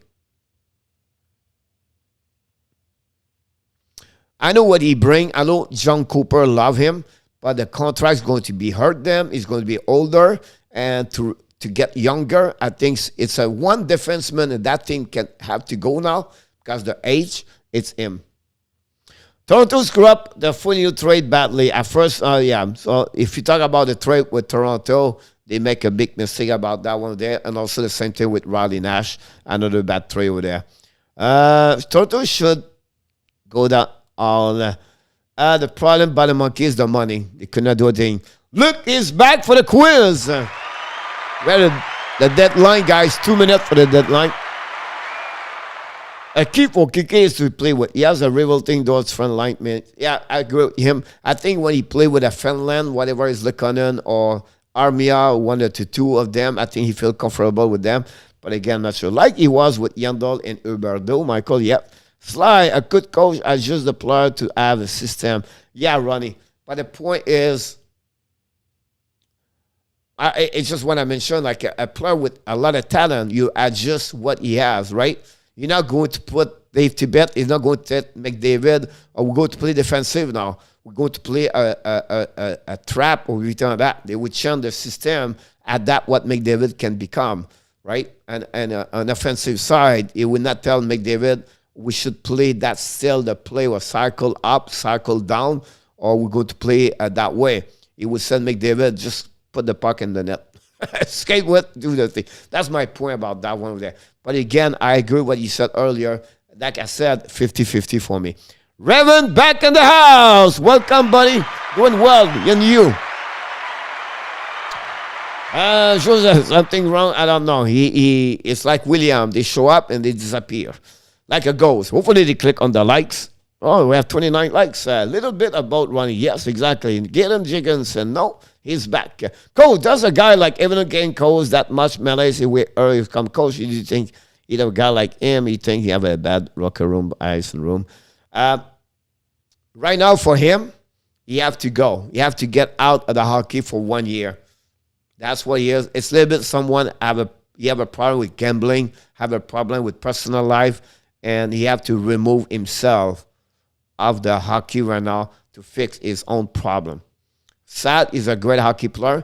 I know what he bring. I know John Cooper love him, but the contract's going to be hurt them. He's going to be older, and to get younger, I think it's a one defenseman, and that team can have to go now because the age, it's him. Toronto screw up the full trade badly. At first, so if you talk about the trade with Toronto, they make a big mistake about that one there, and also the same thing with Riley Nash, another bad trade over there. Toronto should go down. all. The problem by the Monkey is the money. They could not do a thing. Luke is back for the quiz. Well, the deadline, guys. 2 minutes for the deadline. A key for Kike is to play with. He has a revolting towards front line, man. Yeah, I agree with him. I think when he played with a Finland, whatever is Lekonen or Armia, one of the two of them, I think he feels comfortable with them. But again, not sure. Like he was with Yandel and Huberdeau, Michael, yep. Sly, a good coach, adjusts the player to have a system. Yeah, Ronnie. But the point is, it's just what I mentioned, like a player with a lot of talent, you adjust what he has, right? You're not going to put Dave Tibet. He's not going to McDavid. Or we're going to play defensive now. We're going to play a trap or return that. They would change the system at that what McDavid can become, right? And an offensive side, it would not tell McDavid we should play that still. The play was cycle up, cycle down, or we're going to play that way. It would send McDavid just put the puck in the net. Skate with, do the thing. That's my point about that one over there. But again, I agree with what you said earlier. Like I said, 50-50 for me. Revan back in the house. Welcome, buddy. Doing well. And you? Joseph, something wrong? I don't know. It's like William. They show up and they disappear. Like a ghost. Hopefully they click on the likes. Oh, we have 29 likes. A little bit about Ronnie. Yes, exactly. Galen Jigginson. No. He's back. Coach, does a guy like Evan again coach that much Malaysia where early come coach? You think either a guy like him, you think he have a bad locker room, ice room? Right now for him, you have to go. You have to get out of the hockey for 1 year. That's what he is. It's a little bit someone you have a problem with gambling, have a problem with personal life, and he have to remove himself of the hockey right now to fix his own problem. Sad is a great hockey player.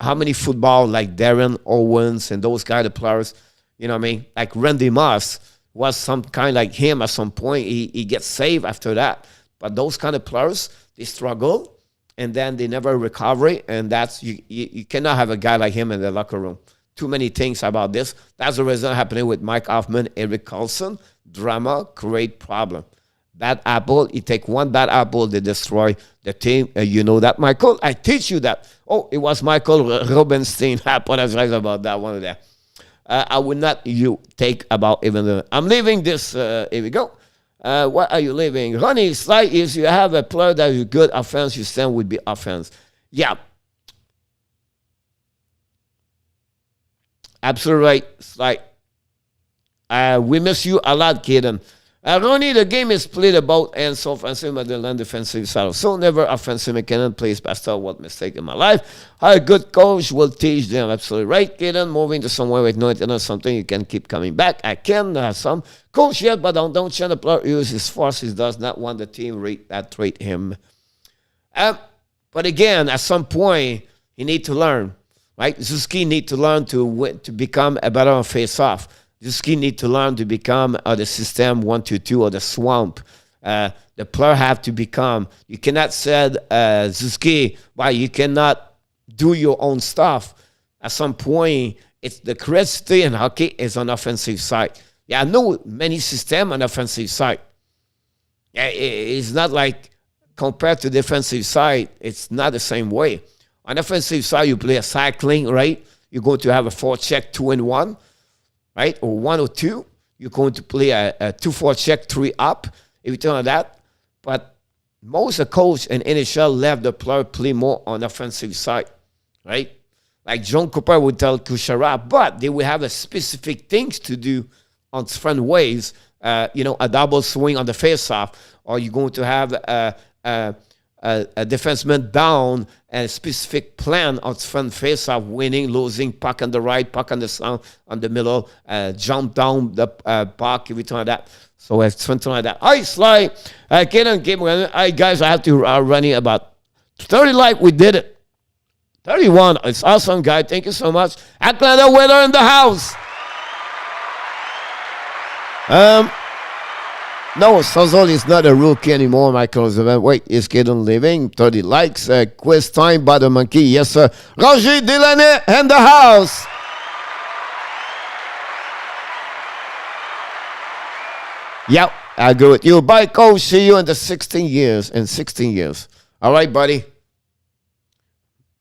How many football like Darren Owens and those kind of players, you know what I mean? Like Randy Moss was some kind like him at some point. He gets saved after that. But those kind of players, they struggle and then they never recover. And that's you cannot have a guy like him in the locker room. Too many things about this. That's the reason happening with Mike Hoffman, Eric Carlson. Drama create problem. Bad apple, you take one bad apple, they destroy the team. You know that, Michael? I teach you that. Oh, it was Michael Rubenstein. I apologize about that one there. I would not take about even the... I'm leaving this. Here we go. What are you leaving? Ronnie, Sly, if you have a player that is good offense, you stand would be offense. Yeah. Absolutely right, Sly. We miss you a lot, Kaden. Ronnie, the game is played about and so offensive, but the defensive side. So never offensive. McKinnon plays past what mistake in my life. How a good coach will teach them. Absolutely right, Kaden. Moving to somewhere with no internet, something you can keep coming back. I can have some coach yet, but don't change the player. Use his force. He does not want the team rate him. But again, at some point, he need to learn. Right, Zuski need to learn to become a better face-off. Zuski need to learn to become the system 1-2 or the swamp. The player have to become. You cannot say Zuski, why you cannot do your own stuff. At some point, it's the curiosity in hockey is on offensive side. Yeah, I know many system on offensive side. Yeah, it's not like compared to defensive side. It's not the same way. On offensive side, you play a cycling, right? You're going to have a 4-check 2-1. Right, or 1 or 2, you're going to play a 2-4 check, 3 up, if you turn that. But most of the coach in NHL left the player play more on offensive side, right? Like John Cooper would tell Kuchera, but they will have a specific things to do on different ways. A double swing on the face-off, or you're going to have a defenseman down and a specific plan on front face-off, winning, losing, puck on the right, puck on the sound, on the middle, jump down the puck, everything like that. So it's something like that. Hi, Sly. Hi, guys, I have to run in about 30 like we did it. 31. It's awesome, guy. Thank you so much. Atlanta weather in the house. No, Sazol is not a rookie anymore, Michael. Wait, is Kaden leaving? 30 likes. Quiz time by the monkey. Yes, sir. Roger Delaney in the house. Yeah, I agree with you. Bye, Coach. See you in the 16 years. In 16 years. All right, buddy.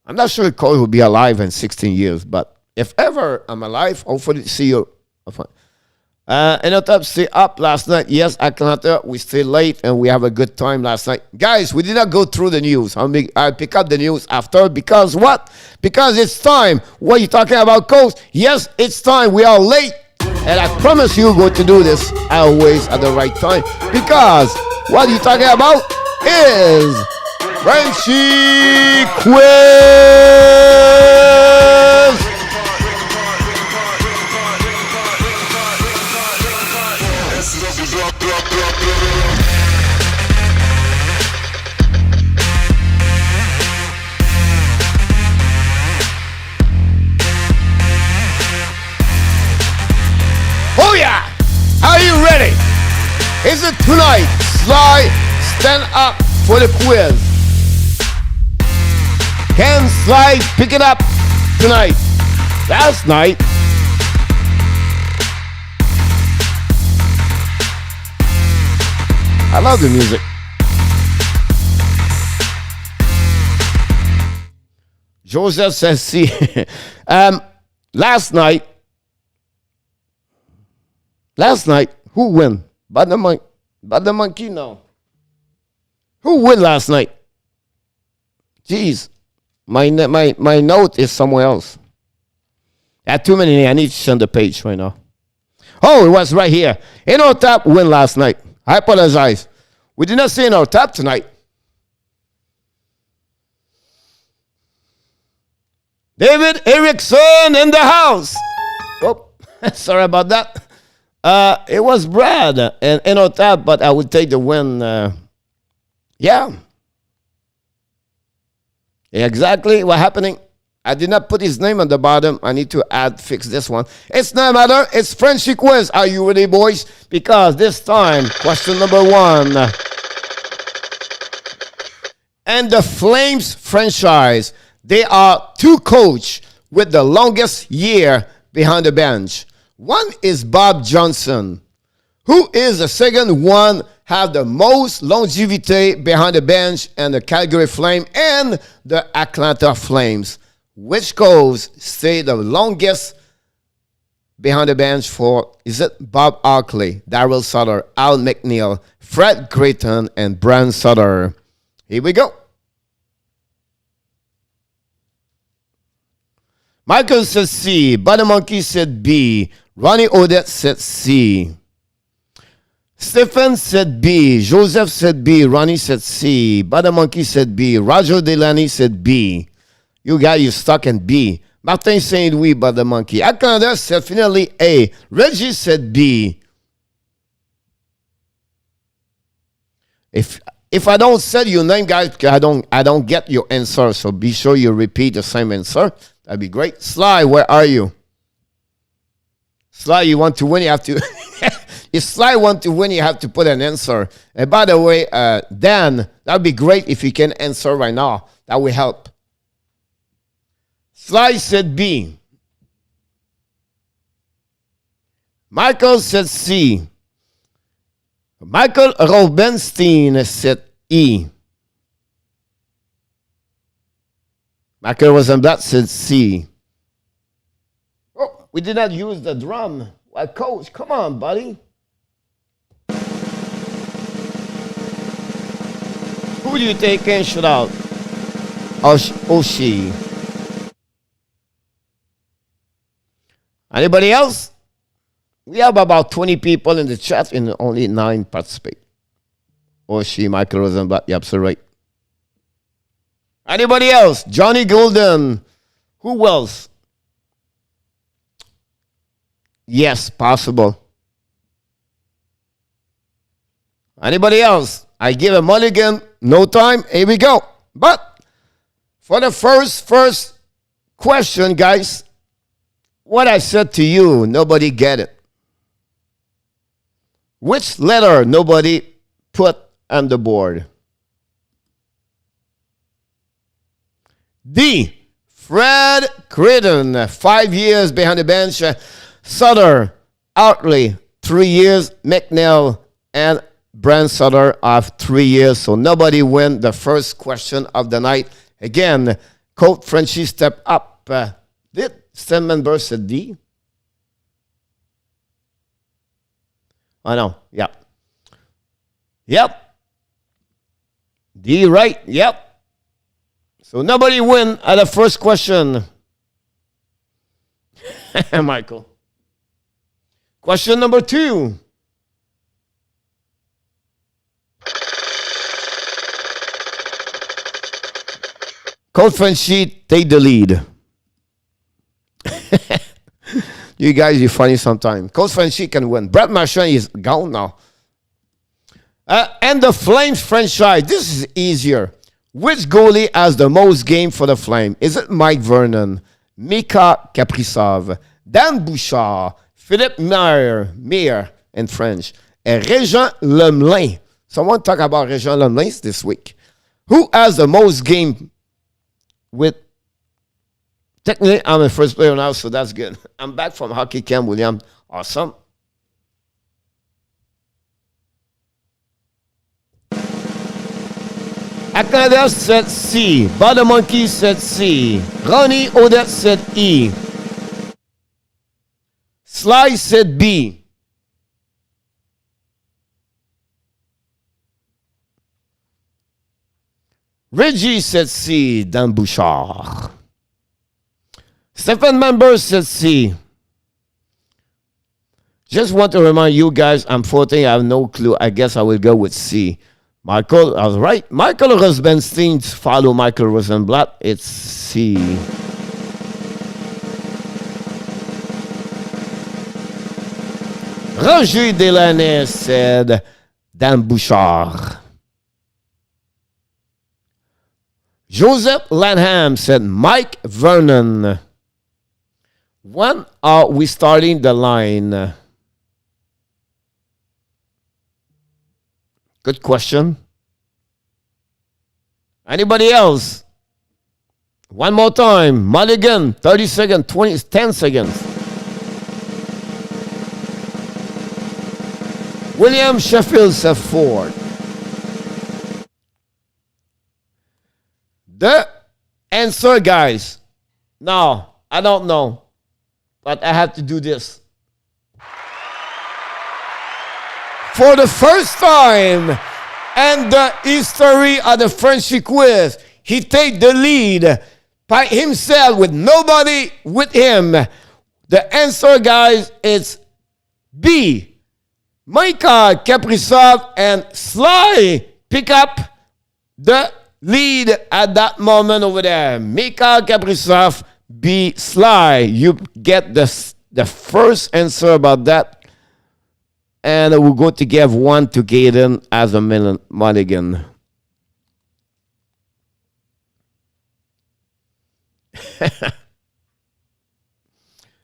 I'm not sure Coach will be alive in 16 years, but if ever I'm alive, hopefully see you. Top stay up last night. Yes, Atlanta, we stayed late and we have a good time last night. Guys, we did not go through the news. I'll pick up the news after because what? Because it's time. What are you talking about, Coach? Yes, it's time. We are late. And I promise you we're going to do this always at the right time. Because what you're talking about is Frenchy Quiz. Oh yeah! Are you ready? Is it tonight? Sly, stand up for the quiz. Can Sly pick it up tonight? Last night, I love the music. Joseph says, see, last night, who win? But the monkey, no. Who win last night? Jeez, my note is somewhere else. I have too many. I need to send the page right now. Oh, it was right here. In our top win last night. I apologize. We did not see in our top tonight. David Erickson in the house. Oh, sorry about that. It was Brad and in our top, but I would take the win. Yeah. Exactly what happening. I did not put his name on the bottom. I need to fix this one. It's no matter. It's Frenchy Quiz. Are you ready, boys? Because this time, question number 1. And the Flames franchise, they are 2 coaches with the longest year behind the bench. One is Bob Johnson. Who is the second one have the most longevity behind the bench and the Calgary Flames and the Atlanta Flames? Which coach stay the longest behind the bench for, is it Bob Oakley, Darryl Sutter, Al McNeil, Fred Creighton, and Brian Sutter? Here we go. Michael said C. Buddy Monkey said B. Ronnie Odette said C. Stephen said B. Joseph said B. Ronnie said C. Buddy Monkey said B. Roger Delaney said B. You got you stuck in B. Martin Saint Louis, Buddy Monkey. Canada said finally A. Reggie said B. If I don't say your name, guys, I don't get your answer. So be sure you repeat the same answer. That'd be great. Sly, where are you? Sly, you want to win, you have to. If Sly want to win, you have to put an answer. And by the way, Dan, that'd be great if you can answer right now. That will help. Sly said B. Michael said C. Michael Robenstein said E. Michael Rosenblatt said C. Oh, we did not use the drum. Well, coach, come on, buddy. Who do you take and shoot out? Oshie. Anybody else? We have about 20 people in the chat and only 9 participate. Oshie, Michael Rosenblatt. Yep, so right. Anybody else? Johnny Golden. Who else? Yes, possible. Anybody else? I give a mulligan. No time. Here we go. But for the first question, guys, what I said to you, nobody get it. Which letter nobody put on the board? D. Fred Creighton, 5 years behind the bench. Sutter, Outley, 3 years. McNeil and Brent Sutter of 3 years. So nobody win the first question of the night. Again, Coach Frenchy step up. Did Stedman Burr said D? I know. Yep. Yep. D right. Yep. So nobody win at the first question. Michael. Question number 2. Coach Frenchy, take the lead. You guys, you're funny sometimes. Coach Frenchy can win. Brett Marchand is gone now. And the Flames franchise. This is easier. Which goalie has the most game for the Flames? Is it Mike Vernon, Mika Kaprizov, Dan Bouchard, Philippe Meyer in French, and Régent Lemelin? Someone talk about Régent Lemelin this week. Who has the most game with... Technically, I'm a first player now, so that's good. I'm back from hockey camp, William. Awesome. Akanda said C. Bada Monkey said C. Ronnie Odette said E. Sly said B. Reggie said C. Dan Bouchard. Stephen Members said C. Just want to remind you guys, I'm 14. I have no clue. I guess I will go with C. Michael, I was right. Michael Rosenstein follow Michael Rosenblatt. It's C. Roger Delaney said Dan Bouchard. Joseph Lanham said Mike Vernon. When are we starting the line? Good question. Anybody else? One more time. Mulligan, 30 seconds, 20, 10 seconds. William Sheffield said Ford. The answer, guys. No, I don't know. But I have to do this. For the first time in the history of the Frenchy Quiz, he take the lead by himself with nobody with him. The answer, guys, is B. Mika Kaprizov and Sly pick up the lead at that moment over there. Mika Kaprizov, B. Sly. You get the first answer about that. And we're going to give one to Gaden as a mulligan.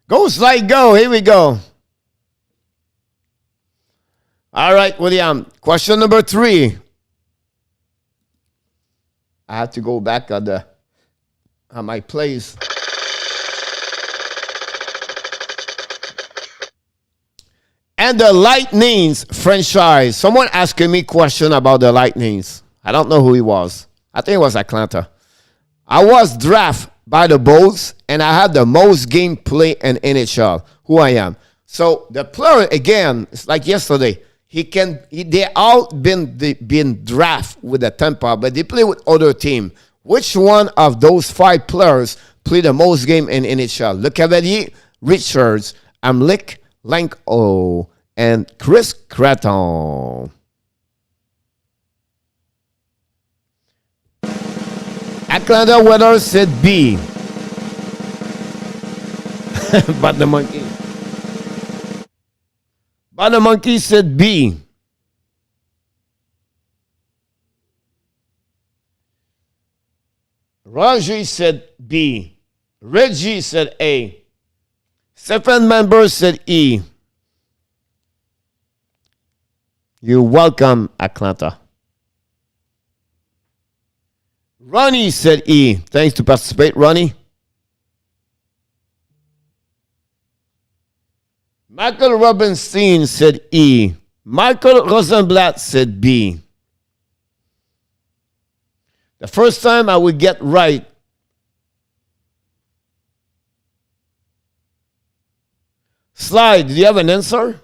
Go, Sly, go. Here we go. All right, William. Question number 3. I have to go back on my place. And the Lightning's franchise. Someone asking me a question about the Lightning's. I don't know who he was. I think it was Atlanta. I was drafted by the Bulls, and I had the most game play in NHL. Who I am. So the player, again, it's like yesterday. They all been drafted with the Tampa, but they play with other team. Which one of those 5 players play the most game in NHL? Le Cavalier, Richards, Amlik, Lanko, and Chris Craton. Atlanta Weather said B. But the monkey said B. Roger said B. Reggie said A. Stephen Member said E. You're welcome, Atlanta. Ronnie said E. Thanks to participate, Ronnie. Michael Robinstein said E. Michael Rosenblatt said B. The first time I would get right. Slide, do you have an answer?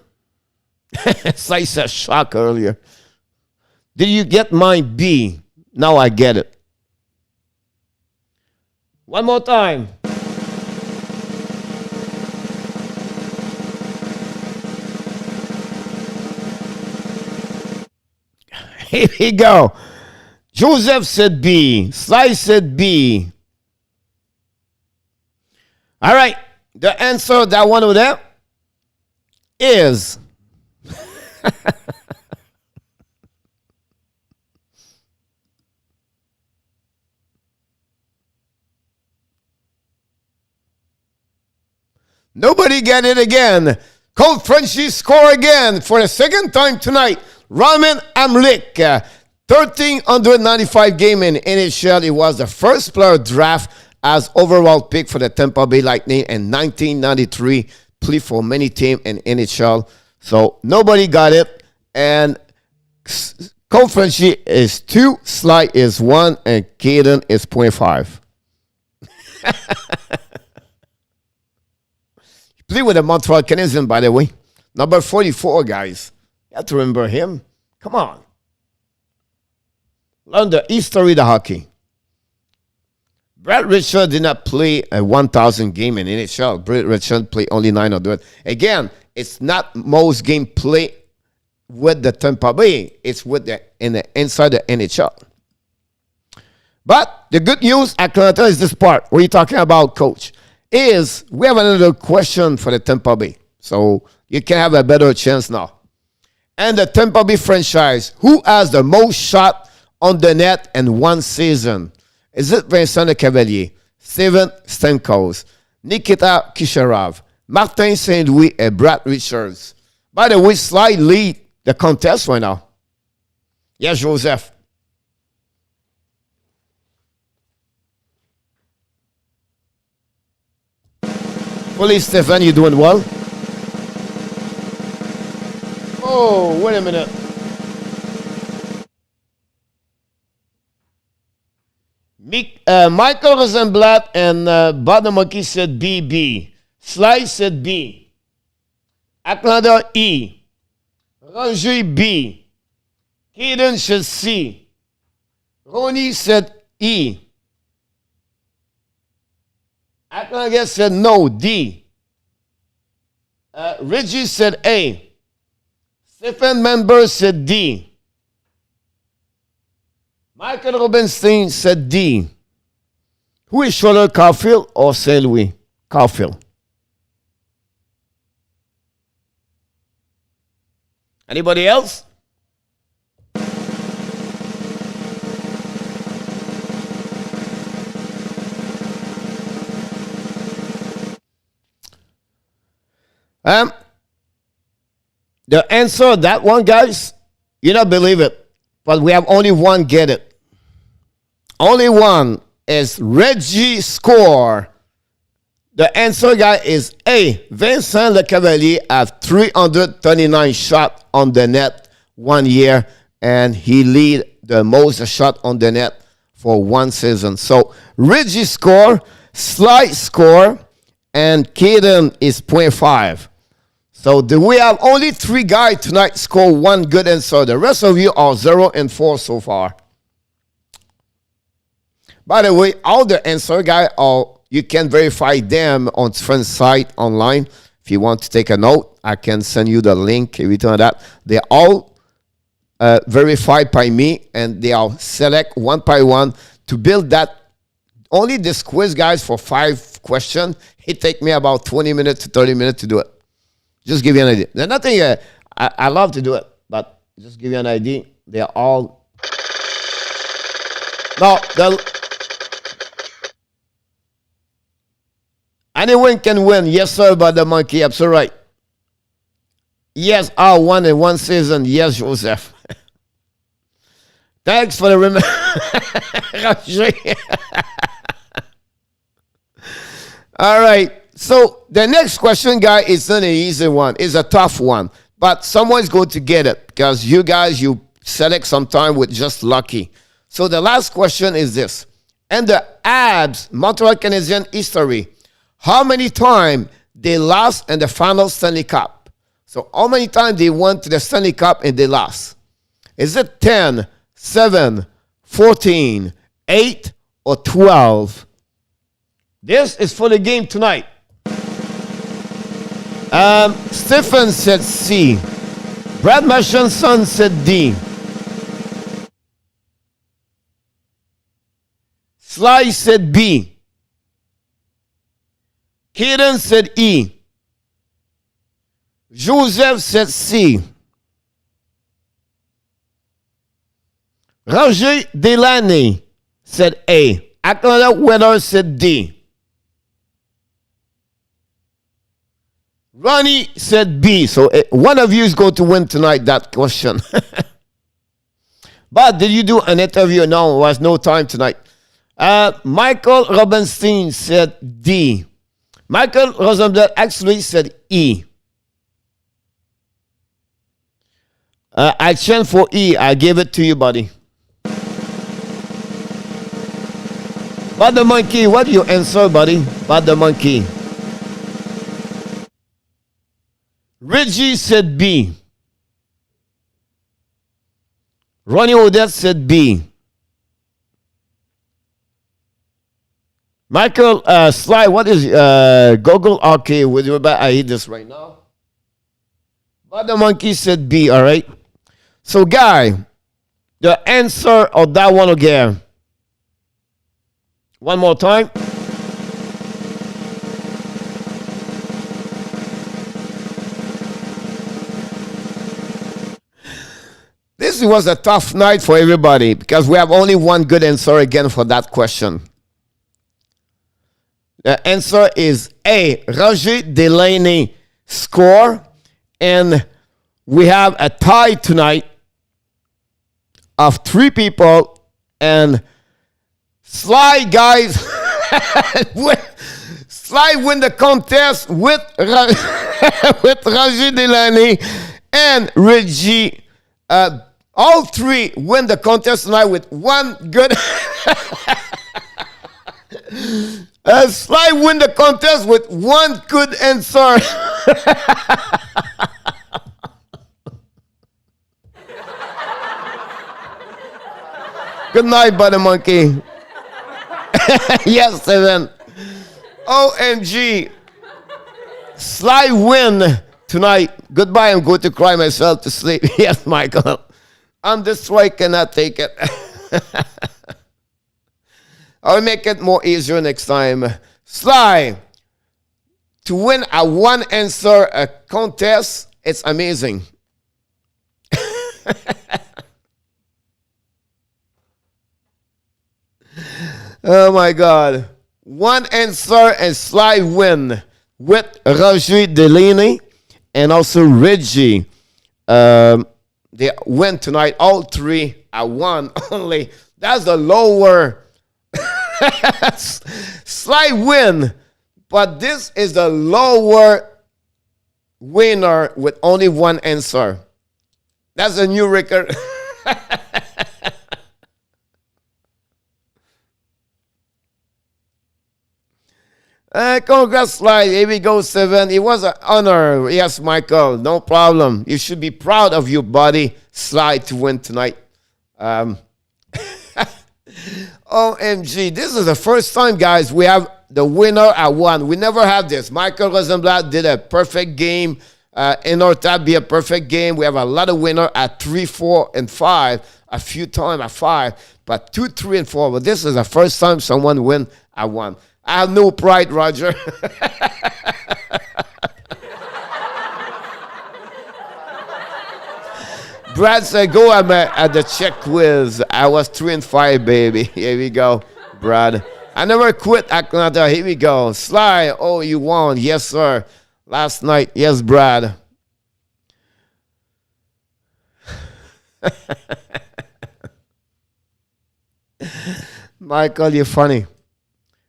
Slide said shock earlier. Did you get mine B? Now I get it. One more time. Here we go. Joseph said B. Sly said B. All right. The answer, that one over there, is nobody get it again. Coach Frenchy score again for the second time tonight. Raman Amlik, 1,395 game in NHL. He was the first player draft as overall pick for the Tampa Bay Lightning in 1993. Played for many teams in NHL. So nobody got it. And Coach Frenchy is 2, Sly is 1, and Caden is 0.5. He played with the Montreal Canadiens, by the way. Number 44, guys. You have to remember him. Come on. Learn the history of the hockey. Brad Richard did not play a 1,000 game in NHL. Brad Richard played only 900. Again, it's not most game play with the Tampa Bay. It's with inside the NHL. But the good news, Atlanta, is this part. What are you talking about, Coach? Is we have another question for the Tampa Bay. So you can have a better chance now. And the Tampa Bay franchise, who has the most shot on the net in one season? Is it Vincent Lecavalier, Steven Stamkos, Nikita Kucherov, Martin St. Louis, and Brad Richards? By the way, Sly lead the contest right now. Yes, Joseph. Police Stefan, you doing well? Oh, wait a minute. Michael Rosenblatt and Badamoki said B. Sly said B. Atlanta E. Roger B. Caden said C. Ronnie said E. Atlanta said no, D. Reggie said A. Stephen Member said D. Michael Rubenstein said D. Who is Scholler, Caulfield or St. Louis? Caulfield. Anybody else? The answer, that one, guys, you don't believe it, but we have only one get it. Only one is Reggie Score. The answer, guy, is A. Vincent Lecavalier have 339 shots on the net 1 year, and he lead the most shot on the net for one season. So Reggie Score, Sly Score, and Caden is 0.5. So we have only 3 guys tonight score one good answer. The rest of you are 0 and 4 so far. By the way, all the answer guys are, you can verify them on friend's site online. If you want to take a note, I can send you the link, everything like that. They're all verified by me, and they are select one by one to build that. Only this quiz, guys, for 5 questions. It take me about 20 minutes to 30 minutes to do it. Just give you an idea. There's nothing, I love to do it, but just give you an idea. They're all, no, anyone can win. Yes, sir, but the monkey, absolutely right. Yes, I won in one season. Yes, Joseph. Thanks for the reminder. All right. So the next question, guy, is not an easy one. It's a tough one. But someone's going to get it because you guys, you select sometime with just lucky. So the last question is this. In the Habs Montreal Canadiens history, how many times they lost in the final Stanley Cup? So how many times they went to the Stanley Cup and they lost? Is it 10, 7, 14, 8, or 12? This is for the game tonight. Stephen said C. Brad Marchandson said D. Sly said B. Kaden said E. Joseph said C. Roger Delaney said A. Atlanta Weather said D. Ronnie said B. So one of you is going to win tonight that question. But did you do an interview? No, there was no time tonight. Michael Robinstein said D. Michael Rosenblatt actually said E. I chant for E. I gave it to you, buddy. But the monkey, what do you answer, buddy? But the monkey. Reggie said B. Ronnie Odette said B. Michael Sly, what is Google? Okay, with your back, I hit this right now. But the monkey said B, all right? So, guy, the answer of that one again. One more time. This was a tough night for everybody because we have only one good answer again for that question. The answer is A. Roger Delaney score. And we have a tie tonight of 3 people. And Sly, guys, Sly win the contest with Roger Delaney and Reggie. All 3 win the contest tonight with one good. Sly win the contest with one good answer. Good night, Buddy Monkey. Yes, Steven. OMG. Sly win tonight. Goodbye. I'm going to cry myself to sleep. Yes, Michael. I'm destroyed. Cannot take it. I'll make it more easier next time. Sly, to win a one answer a contest, it's amazing. Oh my God. One answer and Sly win with Roger Delaney and also Reggie. They win tonight. All 3 are one only. That's the lower. Sly win, but this is the lower winner with only one answer. That's a new record. Congrats, Sly. Here we go, 7. It was an honor. Yes, Michael. No problem. You should be proud of your buddy, Sly, to win tonight. OMG. This is the first time, guys, we have the winner at 1. We never have this. Michael Rosenblatt did a perfect game. In our tab, be a perfect game. We have a lot of winner at 3, 4, and 5. A few times at 5. But 2, 3, and 4. But this is the first time someone win at 1. I have no pride, Roger. Brad said, go at the check quiz. I was 3 and 5, baby. Here we go, Brad. I never quit Atlanta. Here we go. Sly, oh, you won. Yes, sir. Last night. Yes, Brad. Michael, you're funny.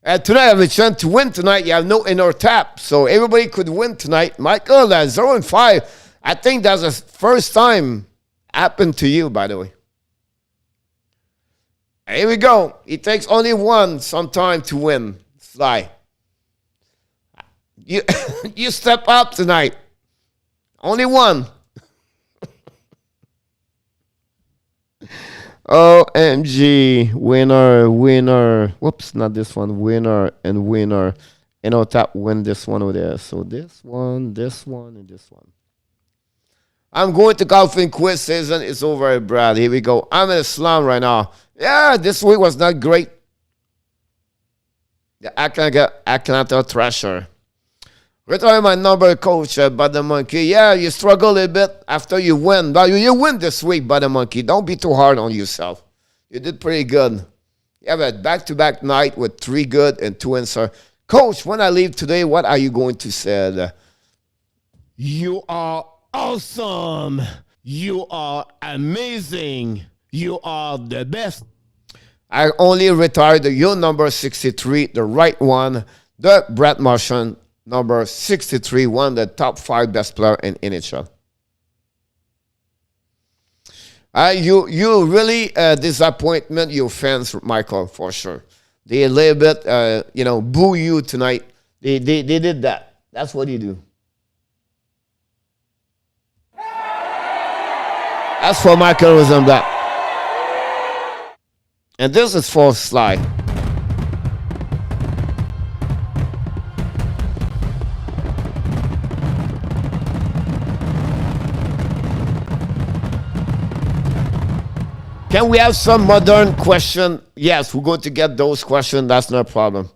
Tonight, I have a chance to win tonight. You have no inner tap, so everybody could win tonight. Michael, 0 and 5. I think that's the first time happened to you, by the way. Here we go. It takes only one sometime to win. Sly. You, you step up tonight. Only one. OMG. Winner, winner. Whoops, not this one. Winner and winner. And I'll tap win this one over there. So this one, and this one. I'm going to Calgary Quiz season. It's over, Brad. Here we go. I'm in a slum right now. Yeah, this week was not great. The Atlanta Thrasher. Retire my number, coach, Bud the Monkey. Yeah, you struggle a little bit after you win. But you win this week, Bud the Monkey. Don't be too hard on yourself. You did pretty good. You have a back-to-back night with 3 good and 2 answers. Coach, when I leave today, what are you going to say? You are awesome. You are amazing. You are the best. I only retired your number 63, the right one, the Brad Marchand, number 63, one of the top 5 best player in NHL. You really disappointment your fans, Michael, for sure. They a little bit, boo you tonight. They did that. That's what you do. As for Michael Rosenblatt. And this is for Sly. Can we have some modern question? Yes, we're going to get those questions. That's no problem.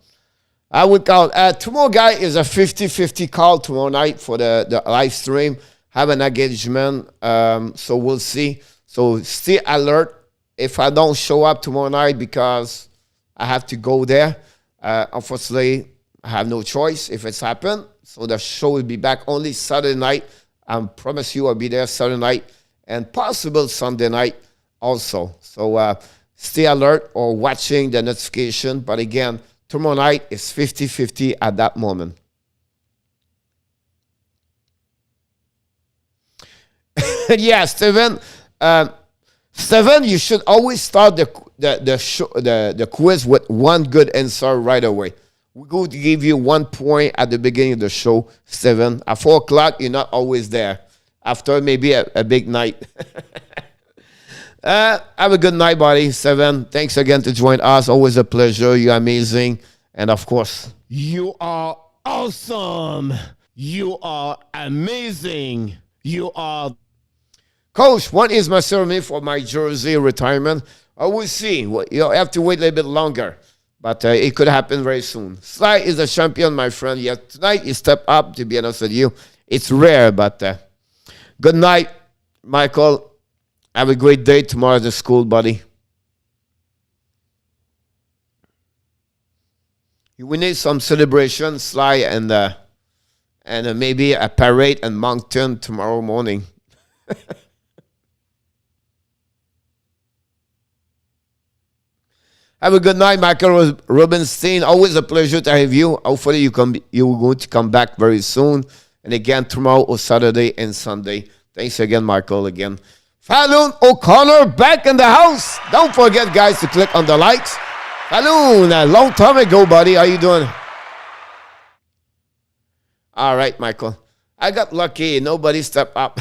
I would call tomorrow, guy, is a 50-50 call tomorrow night for the live stream. Have an engagement. So we'll see. So stay alert. If I don't show up tomorrow night because I have to go there, unfortunately, I have no choice if it's happened. So the show will be back only Saturday night. I promise you I'll be there Saturday night and possible Sunday night also. So stay alert or watching the notification. But again, tomorrow night is 50-50 at that moment. Yeah, Steven. Steven, you should always start the quiz with one good answer right away. We're going to give you 1 point at the beginning of the show, Steven. At 4 o'clock, you're not always there. After maybe a big night. Have a good night, buddy. Steven, thanks again to join us. Always a pleasure. You're amazing. And of course, you are awesome. You are amazing. You are... Coach, what is my ceremony for my jersey retirement? I will see. You have to wait a little bit longer. But it could happen very soon. Sly is a champion, my friend. Yes, tonight you step up, to be honest with you. It's rare, but good night, Michael. Have a great day tomorrow at the school, buddy. We need some celebration, Sly, and maybe a parade in Moncton tomorrow morning. Have a good night, Michael Rubenstein. Always a pleasure to have you. Hopefully you're going to come back very soon. And again, tomorrow or Saturday and Sunday. Thanks again, Michael, again. Fallon O'Connor back in the house. Don't forget, guys, to click on the likes. Fallon, a long time ago, buddy. How you doing? All right, Michael. I got lucky. Nobody stepped up.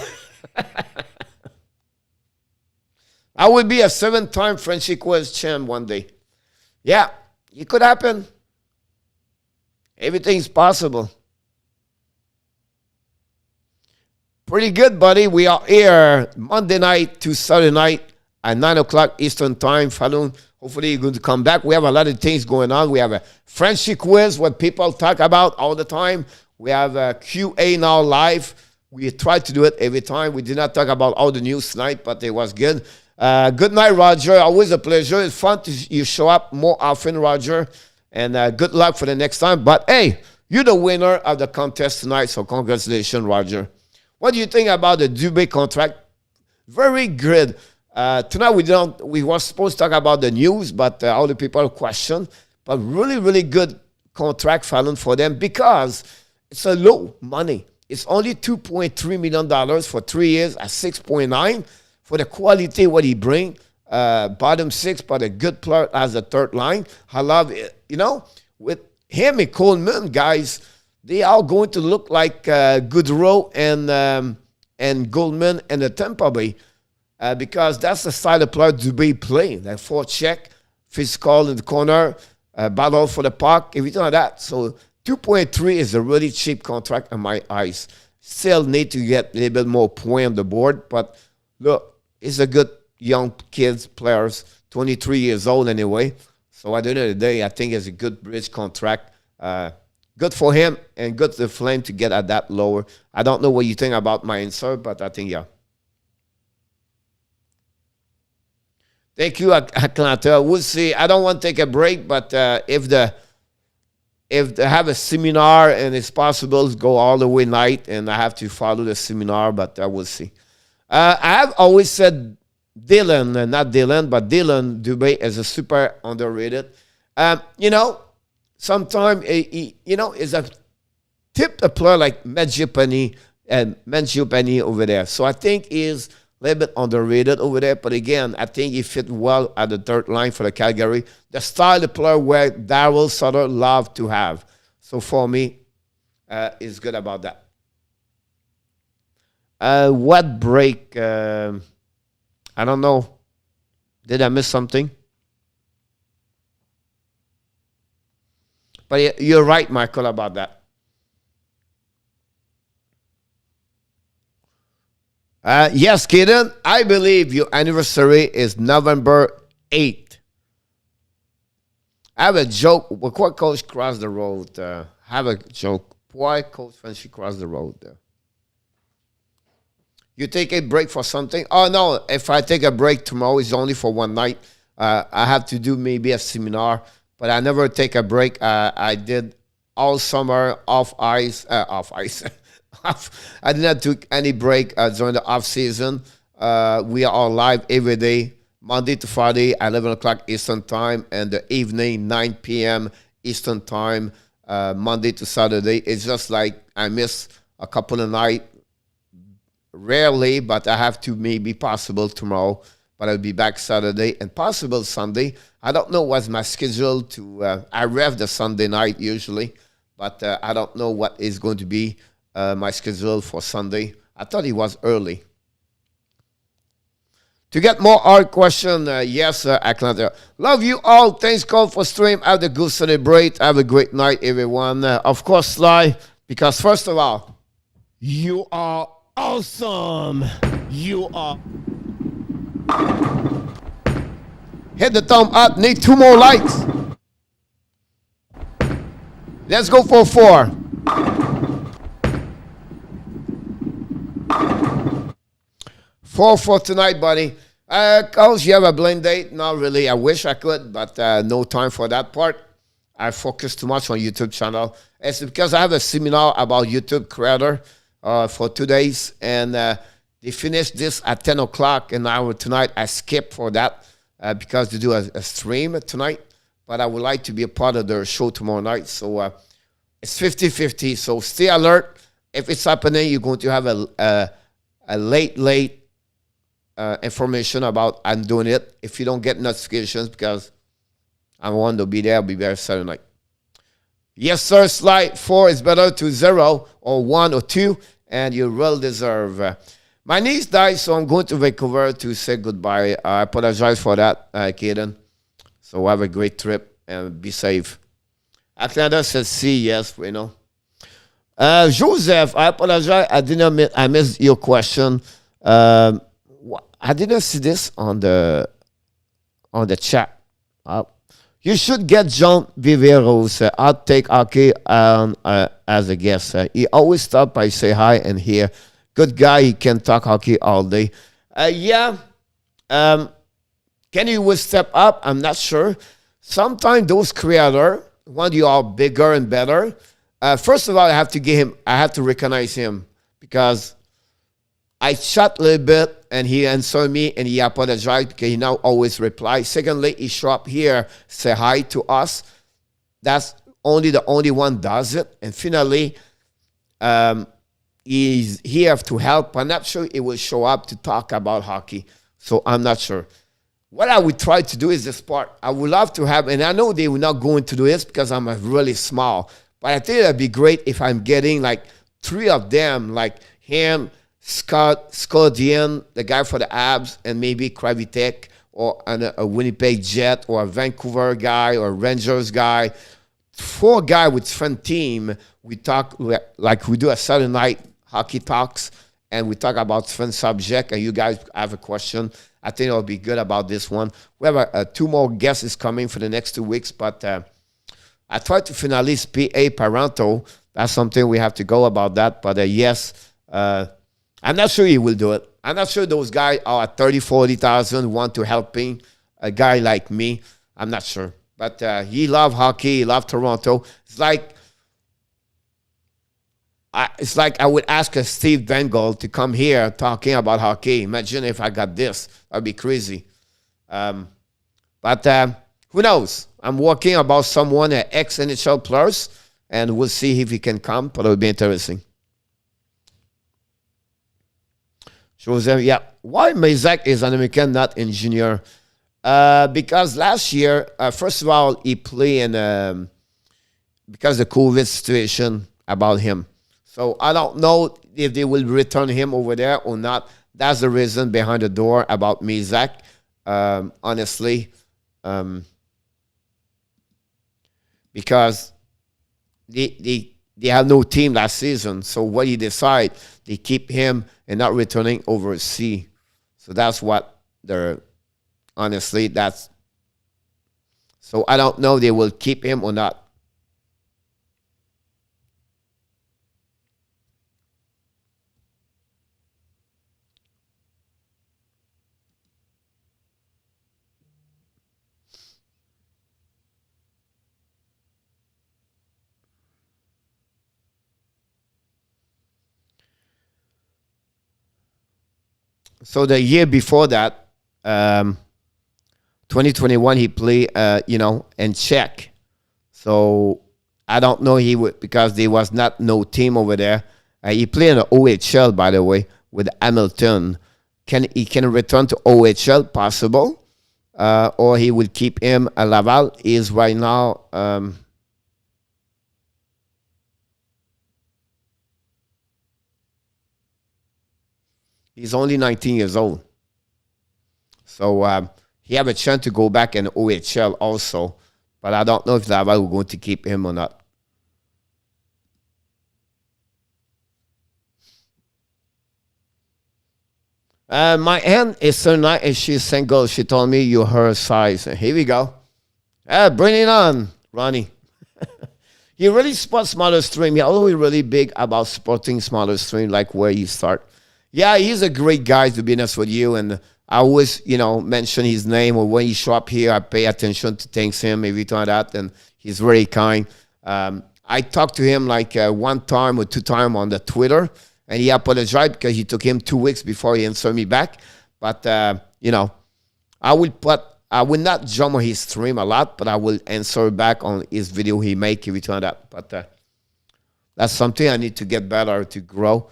I will be a 7-time Frenchy Quiz champ one day. Yeah, it could happen. Everything's possible. Pretty good, buddy. We are here Monday night to Saturday night at 9 o'clock Eastern Time. Fallon, hopefully you're going to come back. We have a lot of things going on. We have a Frenchy Quiz, what people talk about all the time. We have a QA now live. We try to do it every time. We did not talk about all the news tonight, but it was good. Good night, Roger. Always a pleasure. It's fun to you show up more often, Roger. And good luck for the next time. But, hey, you're the winner of the contest tonight, so congratulations, Roger. What do you think about the Dubé contract? Very good. Tonight we were supposed to talk about the news, but all the people question. But really, really good contract, Fallon, for them because it's a low money. it's only $2.3 million for 3 years at 6.9 for the quality what he bring. Bottom six, but a good player as a third line. I love it. You know, with him and Coleman, guys, they are going to look like Goodrow and Goldman and the Tampa Bay because that's the style of player Dubé play. Like forecheck, physical in the corner, battle for the puck, everything like that. So 2.3 is a really cheap contract in my eyes. Still need to get a little bit more point on the board, but look, he's a good young kids, players, 23 years old anyway. So at the end of the day, I think it's a good bridge contract. Good for him and good for the Flame to get at that lower. I don't know what you think about my answer, but I think, yeah. Thank you, Atlanta. We'll see. I don't want to take a break, but if they have a seminar and it's possible to go all the way night and I have to follow the seminar, but I will see. I have always said Dylan, not Dylan, but Dylan Dubé is a super underrated. You know, sometimes, you know, is a tip a player like Mangiapane over there. So I think he's a little bit underrated over there. But again, I think he fit well at the third line for the Calgary. The style of player where Darryl Sutter loved to have. So for me, it's good about that. What break? I don't know. Did I miss something? But you're right, Michael, about that. Yes, Kaden, I believe your anniversary is November 8th. I have a joke. Why Coach crossed the road? Have a joke. Why Coach Frenchy crossed the road there? You take a break for something? Oh, no. If I take a break tomorrow, it's only for one night. I have to do maybe a seminar, but I never take a break. I did all summer off ice. I did not take any break during the off season. We are all live every day, Monday to Friday, 11 o'clock Eastern Time, and the evening, 9 p.m. Eastern Time, Monday to Saturday. It's just like I miss a couple of nights. Rarely, but I have to maybe possible tomorrow, but I'll be back Saturday and possible Sunday. I don't know what's my schedule to, I rev the Sunday night usually, but I don't know what is going to be my schedule for Sunday. I thought it was early. To get more hard question, yes, Atlanta. Love you all. Thanks, Cole, for stream. Have a good celebrate. Have a great night, everyone. Of course, Sly, because first of all, you are awesome. You are. Hit the thumb up. Need 2 more likes. Let's go for 4. 4 for tonight, buddy. Coach, you have a blind date? Not really. I wish I could, but no time for that part. I focus too much on YouTube channel. It's because I have a seminar about YouTube creator for 2 days, and they finished this at 10 o'clock, and now tonight I skipped for that because they do a stream tonight, but I would like to be a part of their show tomorrow night, so it's 50-50, so stay alert. If it's happening, you're going to have a late information about I'm doing it. If you don't get notifications, because I want to be there, I'll be there Saturday night. Yes, sir, slide 4 is better to 0 or 1 or 2, and you will deserve. My niece died, so I'm going to Vancouver to say goodbye. I apologize for that, Kaden. So have a great trip and be safe. Atlanta says C, yes, you know. Joseph, I apologize. I missed your question. I didn't see this on the chat. You should get John Viveros. I'll take Aki as a guest. He always stop by, say hi, and here. Good guy. He can talk hockey all day. Yeah. Can you step up? I'm not sure. Sometimes those creators, when you are bigger and better, first of all, I have to recognize him because I chat a little bit and he answered me and he apologized because he now always replies. Secondly, he show up here, say hi to us. That's the only one does it. And finally, he's here to help. I'm not sure he will show up to talk about hockey. So I'm not sure. What I would try to do is this part. I would love to have, and I know they will not going to do this because I'm really small, but I think it'd be great if I'm getting like 3 of them, like him, Scott Dean, the guy for the Abs, and maybe Kravitek, or a Winnipeg Jet, or a Vancouver guy, or a Rangers guy. 4 guys with friend team. We talk like we do a Saturday night hockey talks, and we talk about friend subject, and you guys have a question. I think it'll be good about this one. We have 2 more guests coming for the next 2 weeks, but I tried to finalist P.A. Parental. That's something we have to go about that. But yes, I'm not sure he will do it. I'm not sure those guys are at 30, 40,000 want to helping a guy like me. I'm not sure. But he loves hockey. He loves Toronto. It's like I would ask a Steve Bengal to come here talking about hockey. Imagine if I got this. That'd be crazy. But who knows? I'm working about someone, an ex-NHL players, and we'll see if he can come, but it'll be interesting. Joseph, yeah. Why Mazak is an American, not engineer? Because last year, first of all, he played in because the COVID situation about him. So I don't know if they will return him over there or not. That's the reason behind the door about Mazak. Honestly, because they have no team last season. So what he decide, they keep him and not returning overseas. So that's what they're. Honestly, that's. So I don't know if they will keep him or not. So the year before that, 2021, he played, in Czech. So I don't know he would, because there was not no team over there. He played in the OHL, by the way, with Hamilton. He can return to OHL, possible, or he will keep him at Laval. He is right now. He's only 19 years old. So he have a chance to go back in OHL also. But I don't know if Laval will going to keep him or not. My aunt is so nice and she's single. She told me you're her size. Here we go. Bring it on, Ronnie. He really supports smaller stream. He's always really big about supporting smaller stream, like where you start. Yeah, he's a great guy, to be honest with you. And I always, mention his name, or when he show up here, I pay attention to thanks him, everything like that. And he's very kind. I talked to him like 1 time or 2 times on the Twitter, and he apologized because it took him 2 weeks before he answered me back. But, I will not jump on his stream a lot, but I will answer back on his video he make, everything like that. But that's something I need to get better to grow.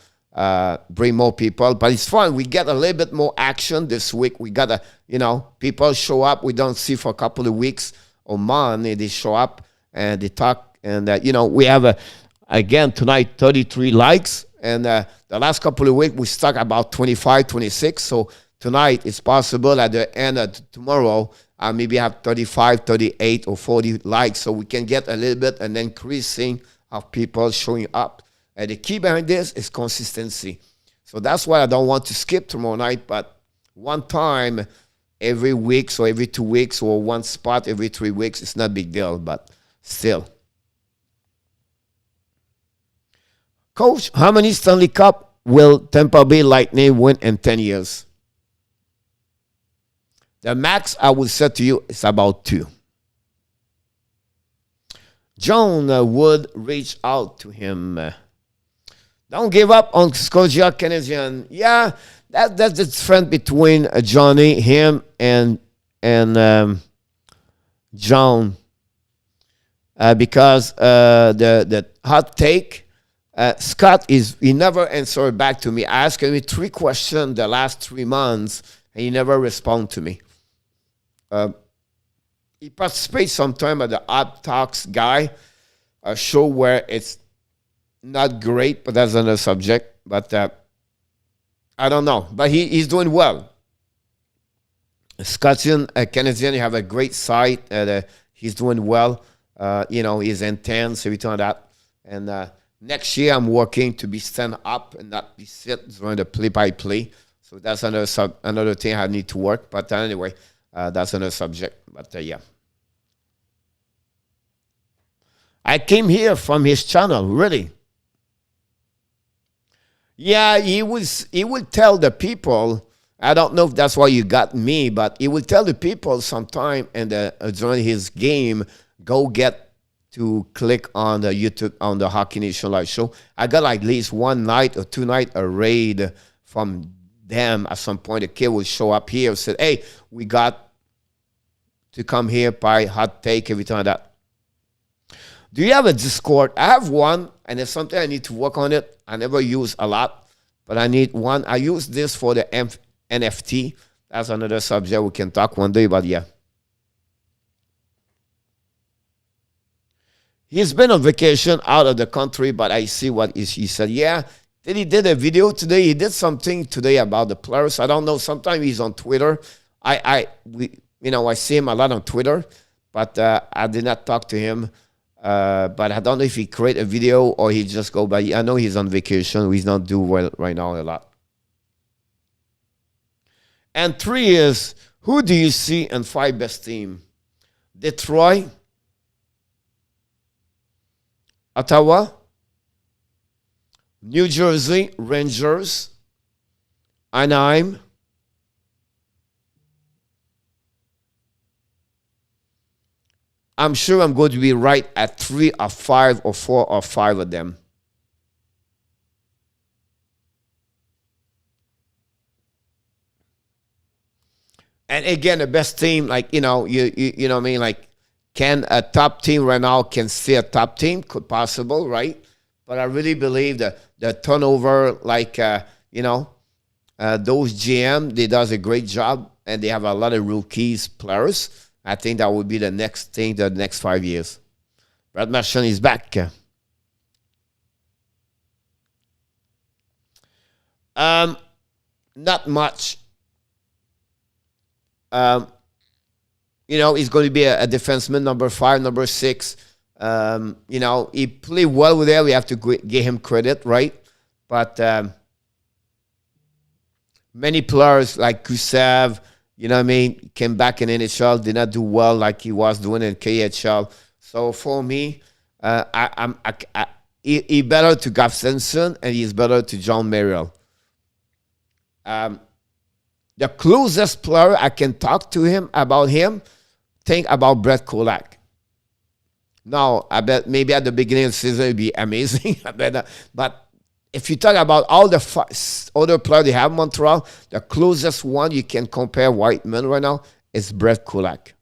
Bring more people, but it's fun. We get a little bit more action this week. We got people show up we don't see for a couple of weeks or months. They show up and they talk, and we have again tonight 33 likes, and the last couple of weeks we stuck about 25, 26. So tonight it's possible at the end of tomorrow I maybe have 35, 38 or 40 likes, so we can get a little bit an increasing of people showing up. And the key behind this is consistency. So that's why I don't want to skip tomorrow night, but 1 time every week, so every 2 weeks, or 1 spot every 3 weeks, it's not a big deal, but still. Coach, how many Stanley Cup will Tampa Bay Lightning win in 10 years? The max I would say to you is about 2. John would reach out to him. Don't give up on Scotia Canadian. Yeah, that's the difference between Johnny, him, and John. Because the hot take, Scott he never answered back to me. I asked him 3 questions the last 3 months, and he never responded to me. He participates sometime at the Hot Talks guy, a show where it's not great, but that's another subject. But I don't know. But he's doing well. Canadian, you have a great site. He's doing well. He's intense, everything like that. And next year, I'm working to be stand up and not be sit during the play-by-play. So that's another thing I need to work. But anyway, that's another subject. But yeah. I came here from his channel, really. Yeah, he would tell the people, I don't know if that's why you got me, but he would tell the people sometime and during his game, go get to click on the YouTube, on the Hockey Nation Live show. I got like at least 1 night or 2 nights a raid from them. At some point, a kid would show up here and said, hey, we got to come here by hot take, everything like that. Do you have a Discord? I have one, and it's something I need to work on it. I never use a lot, but I need one. I use this for the NFT. That's another subject we can talk one day, but yeah. He's been on vacation out of the country, but I see what he said. Yeah, he did a video today. He did something today about the players. I don't know. Sometimes he's on Twitter. I see him a lot on Twitter, but I did not talk to him. But I don't know if he create a video or he just go by. I know he's on vacation. He's not doing well right now a lot. And 3 is, who do you see in 5 best team? Detroit, Ottawa, New Jersey, Rangers, Anaheim, I'm sure I'm going to be right at 3 or 5 or 4 or 5 of them. And again, the best team, like, you know what I mean? Like, can a top team right now can see a top team? Could possible, right? But I really believe that the turnover, like, those GM, they does a great job, and they have a lot of rookies players. I think that would be the next thing, the next 5 years. Brad Marchand is back. Not much. He's going to be a defenseman, number 5, number 6. He played well with there. We have to give him credit, right? But many players like Kusev, came back in NHL, did not do well like he was doing in KHL. So for me, he better to Gustafsson and he's better to John Merrill. The closest player I can talk to him, think about Brett Kulak. Now, I bet maybe at the beginning of the season it would be amazing. But if you talk about all the other players they have in Montreal, the closest one you can compare Whiteman right now is Brett Kulak.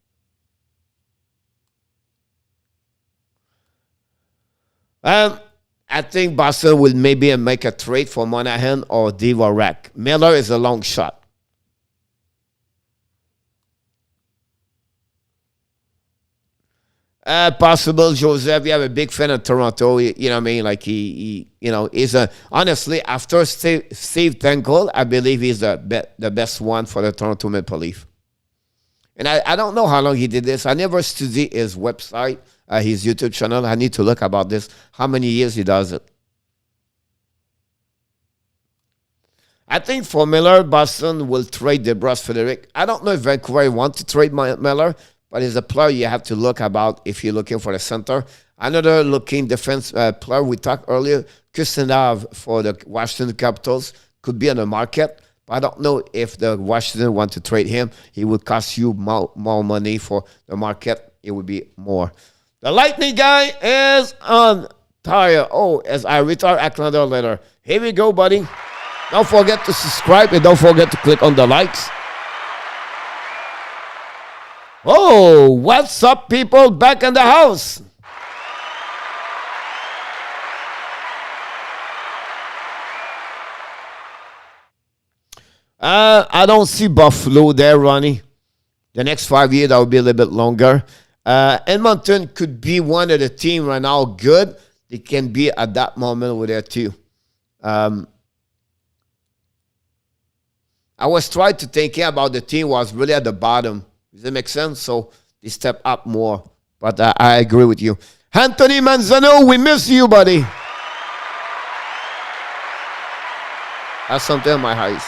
I think Boston will maybe make a trade for Monahan or Divorak. Miller is a long shot. Possible, Joseph. You have a big fan of Toronto. You know what I mean? Like he's honestly, after Steve Dangle, I believe he's the best one for the Toronto Maple Leaf. And I don't know how long he did this. I never studied his website, his YouTube channel. I need to look about this. How many years he does it? I think for Miller, Boston will trade DeBrus Frederic. I don't know if Vancouver want to trade Miller, but he's a player you have to look about if you're looking for a center. Another looking defense player we talked earlier, Kustanov for the Washington Capitals, could be on the market. But I don't know if the Washington want to trade him. He would cost you more money for the market. It would be more. The Lightning guy is on tire. Oh, as I retire Acklander later. Here we go, buddy. Don't forget to subscribe and don't forget to click on the likes. Oh, what's up, people? Back in the house. I don't see Buffalo there, Ronnie. The next 5 years, that will be a little bit longer. Edmonton could be one of the team right now good. They can be at that moment over there too. I was trying to think about the team was really at the bottom. Does that make sense? So they step up more. But I agree with you. Anthony Manzano, we miss you, buddy. That's something in my eyes.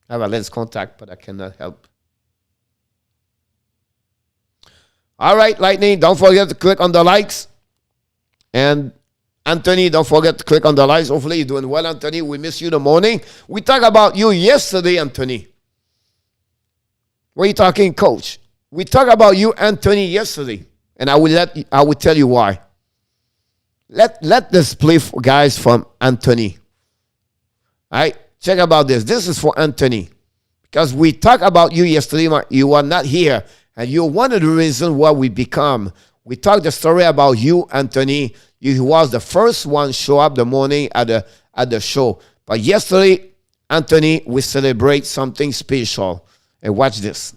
I have a lens contact, but I cannot help. All right, Lightning, don't forget to click on the likes. And Anthony, don't forget to click on the likes. Hopefully you're doing well, Anthony. We miss you in the morning. We talked about you yesterday, Anthony. What are you talking, Coach? We talked about you, Anthony, yesterday. And I will tell you why. Let this play for guys from Anthony. All right, check about this. This is for Anthony. Because we talked about you yesterday. You were not here. And you're one of the reasons why we become. We talked the story about you, Anthony. You was the first one show up the morning at the show. But yesterday, Anthony, we celebrate something special. And watch this.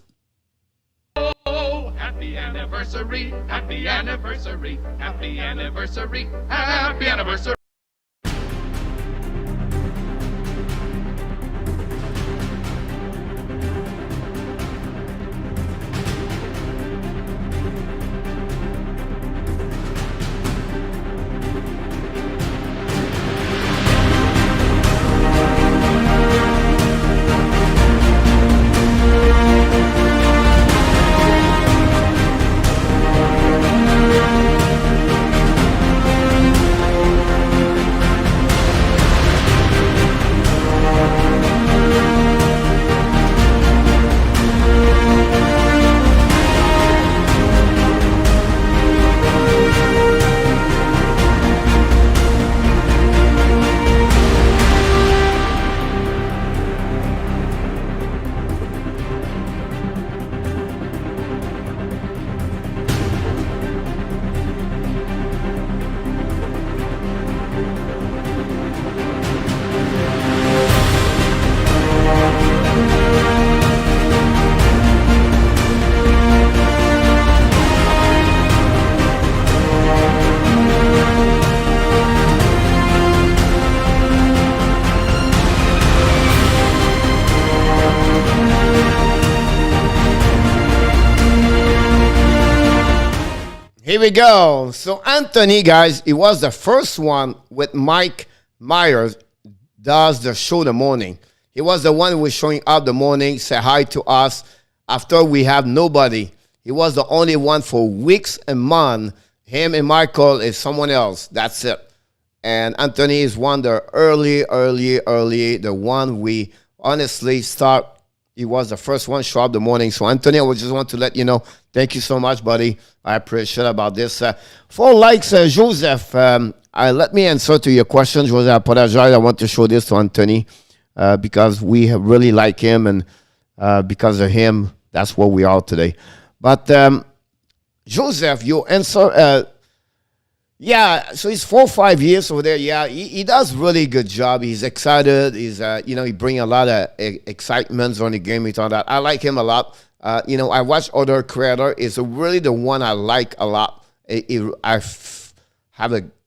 Oh, happy anniversary, happy anniversary, happy anniversary, happy anniversary. Here we go. So Anthony, guys, he was the first one with Mike Myers does the show the morning. He was the one who was showing up the morning, say hi to us after we have nobody. He was the only one for weeks and months. Him and Michael is someone else. That's it. And Anthony is one the early, the one we honestly start. He was the first one show up the morning. So Anthony, I would just want to let you know, thank you so much, buddy. I appreciate about this. For likes, Joseph, let me answer to your question. Joseph, I apologize. I want to show this to Anthony because we really like him, and because of him, that's what we are today. But Joseph, your answer, yeah, so he's 4 or 5 years over there. Yeah, he does really good job. He's excited. He's, he brings a lot of excitement on the game. He thought that I like him a lot. I watch other creators. It's really the one I like a lot.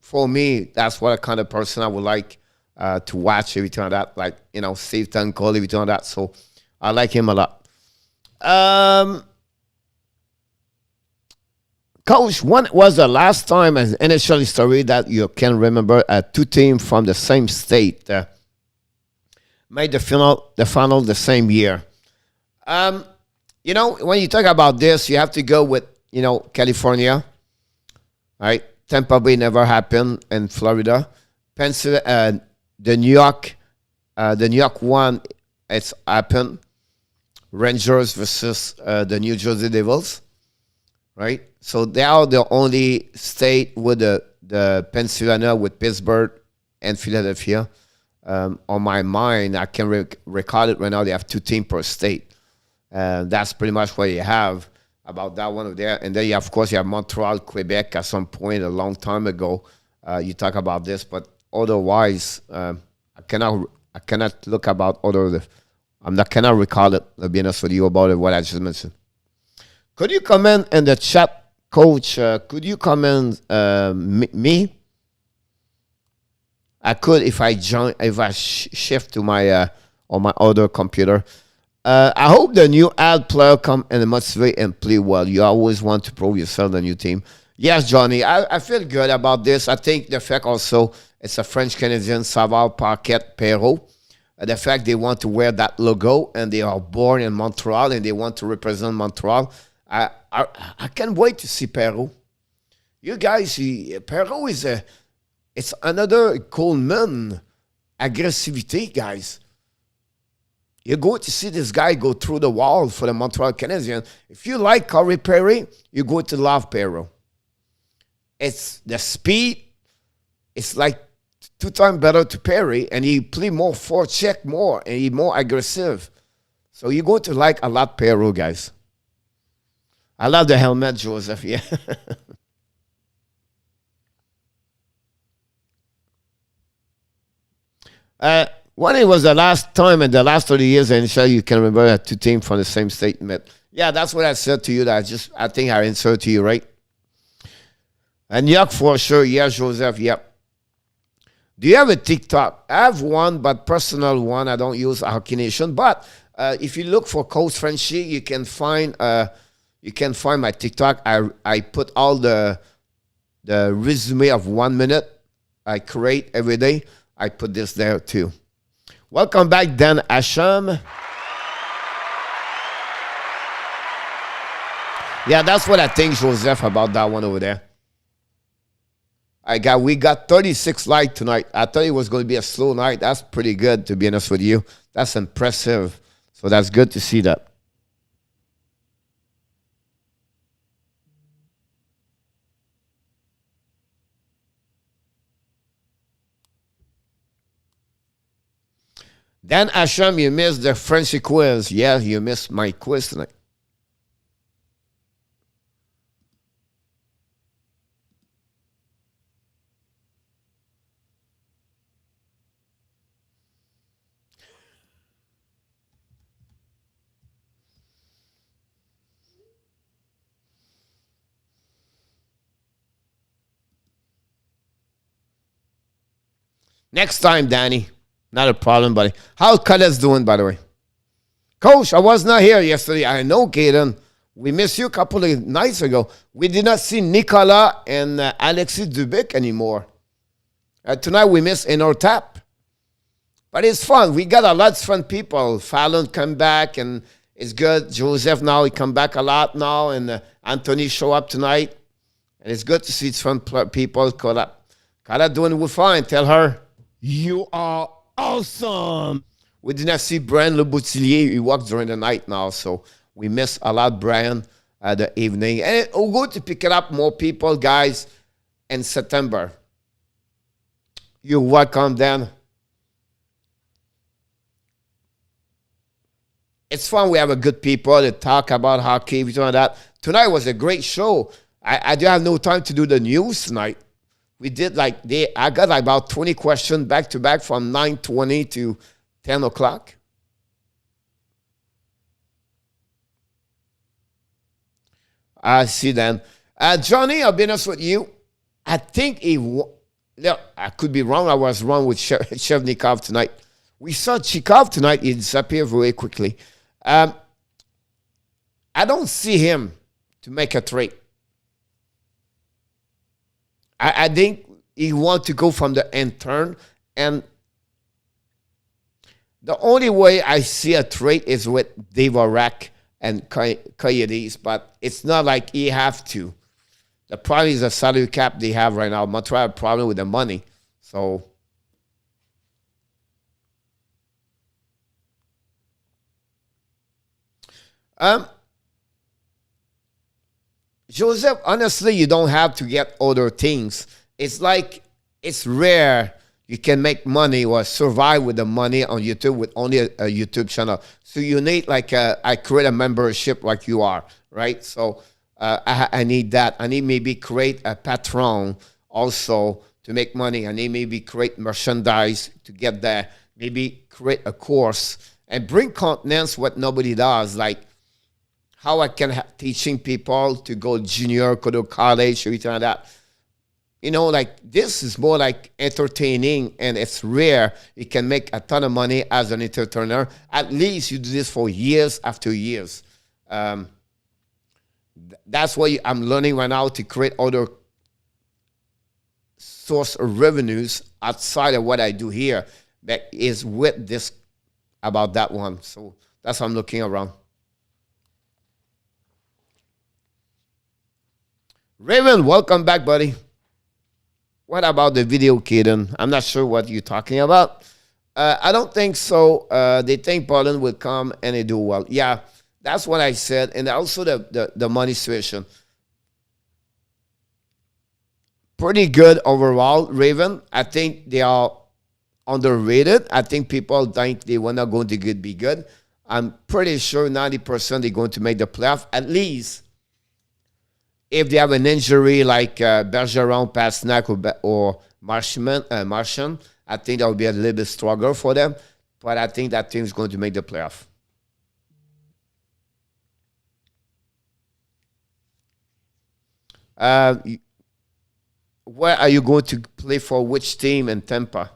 For me, that's what kind of person I would like to watch everything like that. Like, Steve Tunkel, everything like that. So I like him a lot. Coach, when was the last time as NHL story that you can remember two teams from the same state made the final the same year? When you talk about this, you have to go with, California, right? Tampa Bay never happened in Florida. The New York one, it's happened. Rangers versus the New Jersey Devils, right? So they are the only state with the Pennsylvania with Pittsburgh and Philadelphia. On my mind, I can recall it right now. They have 2 teams per state. That's pretty much what you have about that one over there. And then, of course, you have Montreal, Quebec at some point a long time ago. You talk about this, but otherwise, I I cannot look about other. Cannot recall it. I'll be honest with you about it, what I just mentioned. Could you comment in the chat, Coach? Could you comment me? I could if I shift to my on my other computer. I hope the new ad player come and motivate and play well. You always want to prove yourself the new team. Yes, Johnny, I feel good about this. I think the fact also it's a French Canadian, Savard, Parquet, Perrault. The fact they want to wear that logo and they are born in Montreal and they want to represent Montreal. I can't wait to see Perrault. You guys, Perrault is it's another Coleman aggressivity, guys. You're going to see this guy go through the wall for the Montreal Canadiens. If you like Corey Perry, you're going to love Perrault. It's the speed. It's like 2 times better to Perry, and he play more forecheck more, and he's more aggressive. So you're going to like a lot Perrault, guys. I love the helmet, Joseph. Yeah. When it was the last time in the last 30 years, and you can remember that 2 teams from the same state met. Yeah, that's what I said to you. I think I answered to you, right? And Yuck for sure. Yeah, Joseph. Yep. Do you have a TikTok? I have one, but personal one. I don't use Hockey Nation. But if you look for Coach Frenchy, you can find my TikTok. I put all the resume of 1 minute I create every day. I put this there too. Welcome back, Dan Asham. Yeah, that's what I think, Joseph, about that one over there. We got 36 likes tonight. I thought it was going to be a slow night. That's pretty good, to be honest with you. That's impressive. So that's good to see that. Dan Asham, you missed the Frenchy quiz. Yeah, you missed my quiz tonight. Next time, Danny. Not a problem, buddy. How's Coyotes doing, by the way? Coach, I was not here yesterday. I know, Kaden. We missed you a couple of nights ago. We did not see Nicolas and Alexis Dubik anymore. Tonight we missed Tap. But it's fun. We got a lot of fun people. Fallon come back, and it's good. Joseph now, he come back a lot now. And Anthony show up tonight. And it's good to see fun people. Kala doing fine. Tell her, you are awesome. We did not see Brian Le Boutillier. He walked during the night now, so we miss a lot Brian the evening. And we're going to pick it up more people, guys, in September. You're welcome, Dan. It's fun. We have a good people that talk about hockey, everything like that. Tonight was a great show. I do have no time to do the news tonight. We did I got about 20 questions back to back from 9:20 to 10 o'clock. I see then. Johnny, I'll be honest with you. I think I could be wrong. I was wrong with Shevnikov tonight. We saw Chikov tonight. He disappeared very quickly. I don't see him to make a trade. I think he wants to go from the intern, and the only way I see a trade is with Dave Orak and Coyotes, but it's not like he have to. The problem is the salary cap they have right now. Montreal have a problem with the money. So Joseph, honestly, you don't have to get other things. It's like it's rare you can make money or survive with the money on YouTube with only a YouTube channel. So you need I create a membership like you are, right? So I need that. I need maybe create a Patreon also to make money. I need maybe create merchandise to get maybe create a course and bring contents what nobody does, like how I can teaching people to go junior, go to college, or anything like that. You know, like this is more like entertaining, and it's rare. You can make a ton of money as an entertainer. At least you do this for years after years. That's why I'm learning right now to create other source of revenues outside of what I do here that is with this about that one. So that's what I'm looking around. Raven, welcome back, buddy. What about the video, Kaden? I'm not sure what you're talking about. I don't think so. They think Poland will come and they do well. Yeah, that's what I said. And also the money situation. Pretty good overall, Raven. I think they are underrated. I think people think they were not going to be good. I'm pretty sure 90% they're going to make the playoff, at least. If they have an injury like Bergeron, Pasternak, or Martian, I think that would be a little bit struggle for them. But I think that team is going to make the playoff. Where are you going to play for? Which team in Tampa?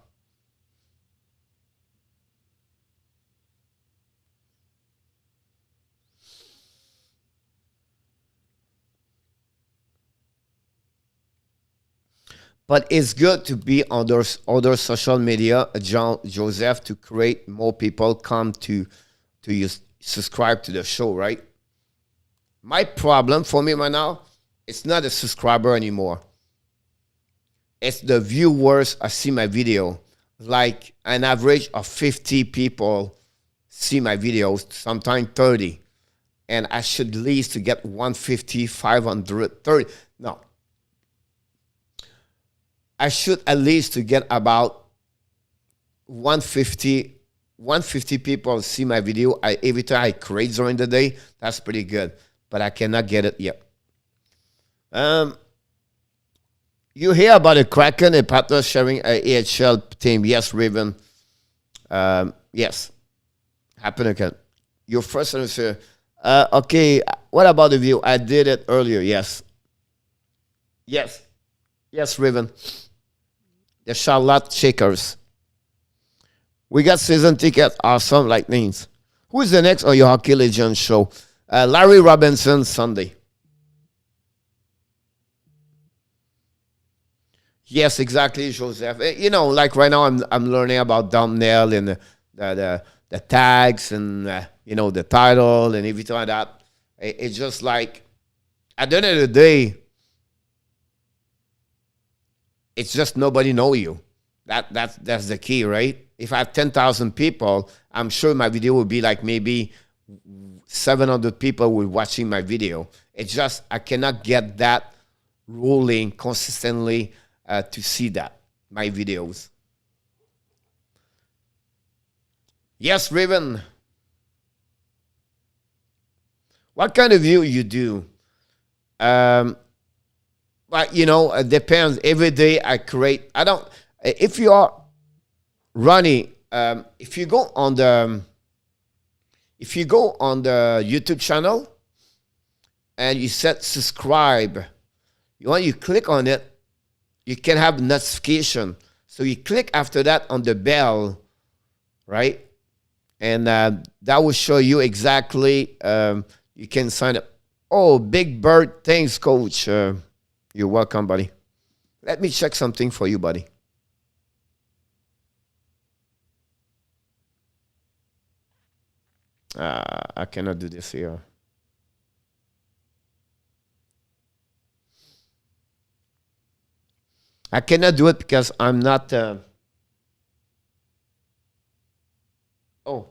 But it's good to be on other social media, Joseph, to create more people come to you subscribe to the show, right? My problem for me right now, it's not a subscriber anymore. It's the viewers I see my video. Like an average of 50 people see my videos, sometimes 30. And I should at least to get 150, 500, 30. No. I should at least to get about 150 people see my video. Every time I create during the day, that's pretty good. But I cannot get it yet. You hear about the Kraken and Panthers sharing a AHL team. Yes, Raven. Yes. Happen again. Your first answer. Okay, what about the view? I did it earlier. Yes. Yes. Yes, Raven. The Charlotte Shakers. We got season tickets. Awesome Lightnings. Who is the next on your Hockey Legends show? Larry Robinson, Sunday. Yes, exactly, Joseph. You know, like right now, I'm learning about thumbnail and the tags and you know, the title and everything like that. It's just like at the end of the day, it's just nobody know you. That's the key, right? If I have 10,000 people, I'm sure my video will be like maybe 700 people will watching my video. It's just I cannot get that rolling consistently to see that my videos. Yes, Raven. What kind of view you do? But you know, it depends. Every day I create. I don't. If you are running, if you go on the YouTube channel and you set subscribe, when you click on it, you can have notification. So you click after that on the bell, right? And that will show you exactly. You can sign up. Oh, Big Bird, thanks, Coach. You're welcome, buddy. Let me check something for you, buddy. I cannot do this here. I cannot do it because I'm not... Oh.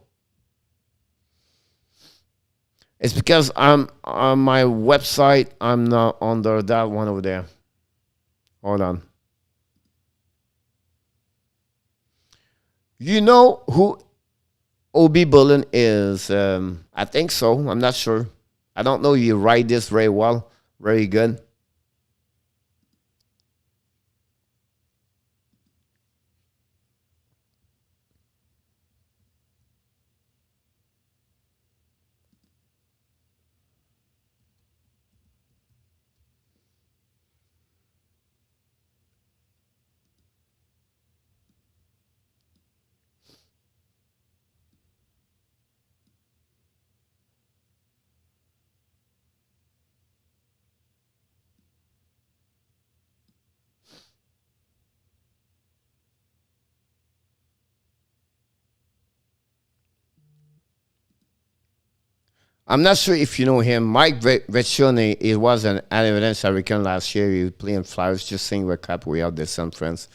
It's because I'm on my website. I'm not under that one over there. Hold on. You know who O.B. Bullen is? I think so. I'm not sure. I don't know. You write this very well. Very good. I'm not sure if you know him. Mike Vecchione, he was an Avalanche American last year. He was playing Flyers, just saying we're cap, we out there, some friends.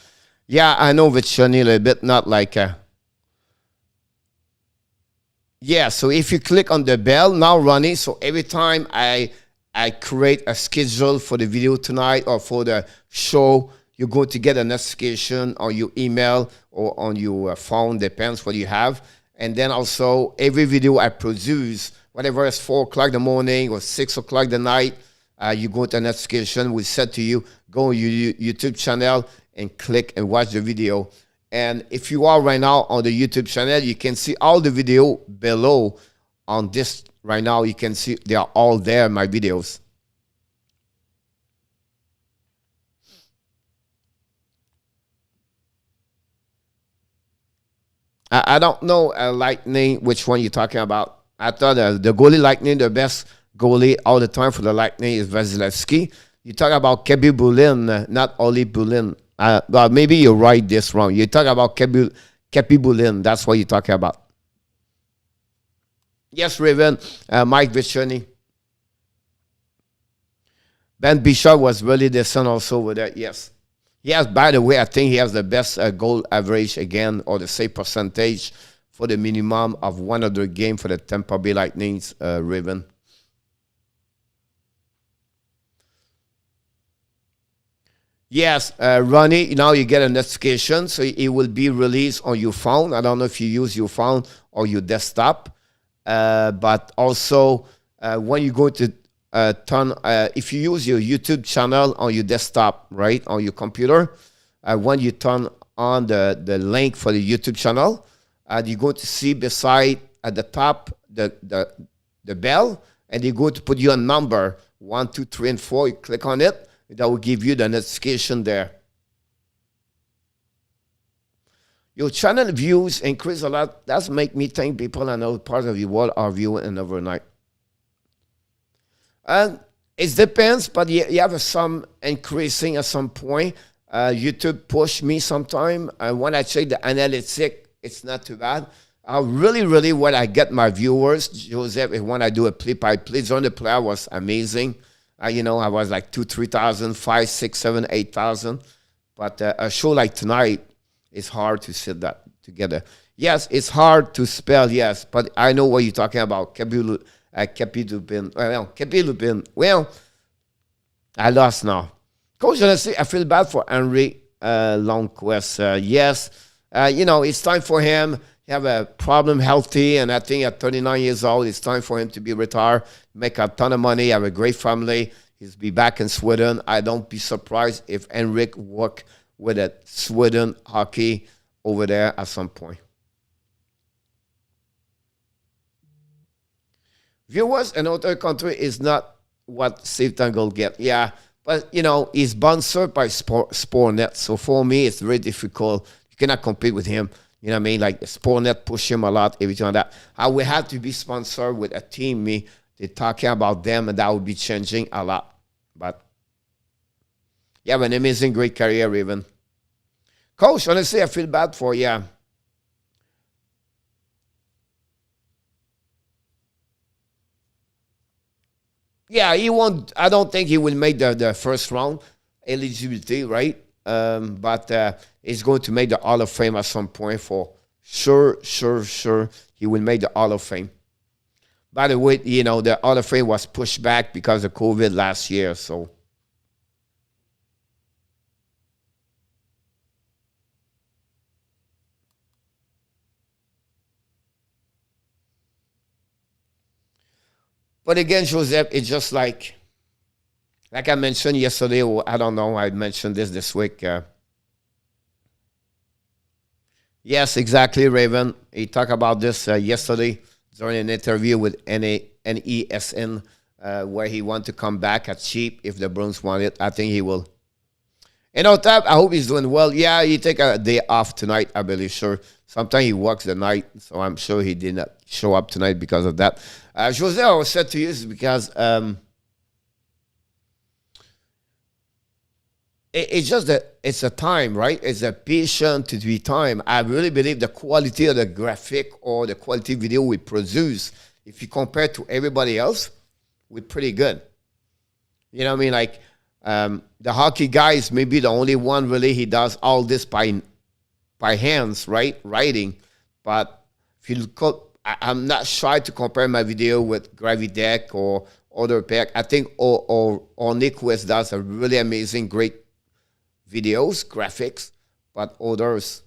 Yeah, I know Vecchione a little bit, not like... yeah, so if you click on the bell, now running, so every time I create a schedule for the video tonight or for the show, you're going to get a notification on your email or on your phone, depends what you have. And then also, every video I produce, whatever it's 4 o'clock in the morning or 6 o'clock the night, you go to a notification. We said to you, go on your YouTube channel and click and watch the video. And if you are right now on the YouTube channel, you can see all the video below on this right now. You can see they are all there, my videos. I don't know Lightning, which one you're talking about. I thought the goalie Lightning, the best goalie all the time for the Lightning is Vasilevsky. You talk about Kebi Bulin, not Oli Bulin. But maybe you write this wrong. You talk about Kepi Bulin. That's what you're talking about. Yes, Raven. Mike Vecchione. Ben Bishop was really decent also with that. Yes. Yes, by the way, I think he has the best goal average again, or the save percentage for the minimum of 100 game for the Tampa Bay Lightning's Raven. Yes, Ronnie, now you get a notification, so it will be released on your phone. I don't know if you use your phone or your desktop, but also when you go to if you use your YouTube channel on your desktop, right, on your computer, when you turn on the link for the YouTube channel, you're going to see beside at the top the bell, and you're going to put your number 1, 2, 3, and 4. You click on it. That will give you the notification there. Your channel views increase a lot. That's make me think people in other parts of the world are viewing overnight. And it depends, but you have some increasing at some point. YouTube push me sometime. When I check the analytics, it's not too bad. Really, when I get my viewers, Joseph, when I do a play-by-play, during the play was amazing. I was like 2,000, 3,000, 5,000, 6,000, 7,000, 8,000. But a show like tonight, it's hard to sit that together. Yes, it's hard to spell, yes, but I know what you're talking about. Kepi Lupin. Well, I lost now. Coach, honestly, I feel bad for Henry Longquest. Yes, it's time for him. He have a problem healthy, and I think at 39 years old, it's time for him to be retired, make a ton of money, have a great family. He'll be back in Sweden. I don't be surprised if Henrik work with a Sweden hockey over there at some point. Viewers in other country is not what Steve Tangle get. Yeah, but, he's sponsored by Sportnet. So for me, it's very difficult. You cannot compete with him. You know what I mean? Like Sportnet push him a lot, everything like that. I would have to be sponsored with a team. They're talking about them, and that would be changing a lot. But you have an amazing, great career, Raven. Coach, honestly, I feel bad for you. Yeah, he won't. I don't think he will make the first round eligibility, right? But he's going to make the Hall of Fame at some point for sure. He will make the Hall of Fame. By the way, the Hall of Fame was pushed back because of COVID last year, so. But again, Joseph, it's just like I mentioned yesterday, or I don't know, I mentioned this week. Yes, exactly, Raven. He talked about this yesterday during an interview with NESN, where he wanted to come back at cheap if the Bruins want it. I think he will. Tab, I hope he's doing well. Yeah, he take a day off tonight, I believe, sure. Sometimes he works the night, so I'm sure he did not show up tonight because of that. Jose, I was said to you is because it's just that it's a time, right? It's a patient to be time. I really believe the quality of the graphic or the quality video we produce if you compare to everybody else, we're pretty good. You know what I mean? Like, the hockey guy is maybe the only one really, he does all this by hands, right? Writing. But if you look, I'm not shy to compare my video with Gravy Deck or other pack. I think or Nick West does a really amazing, great videos, graphics, but others.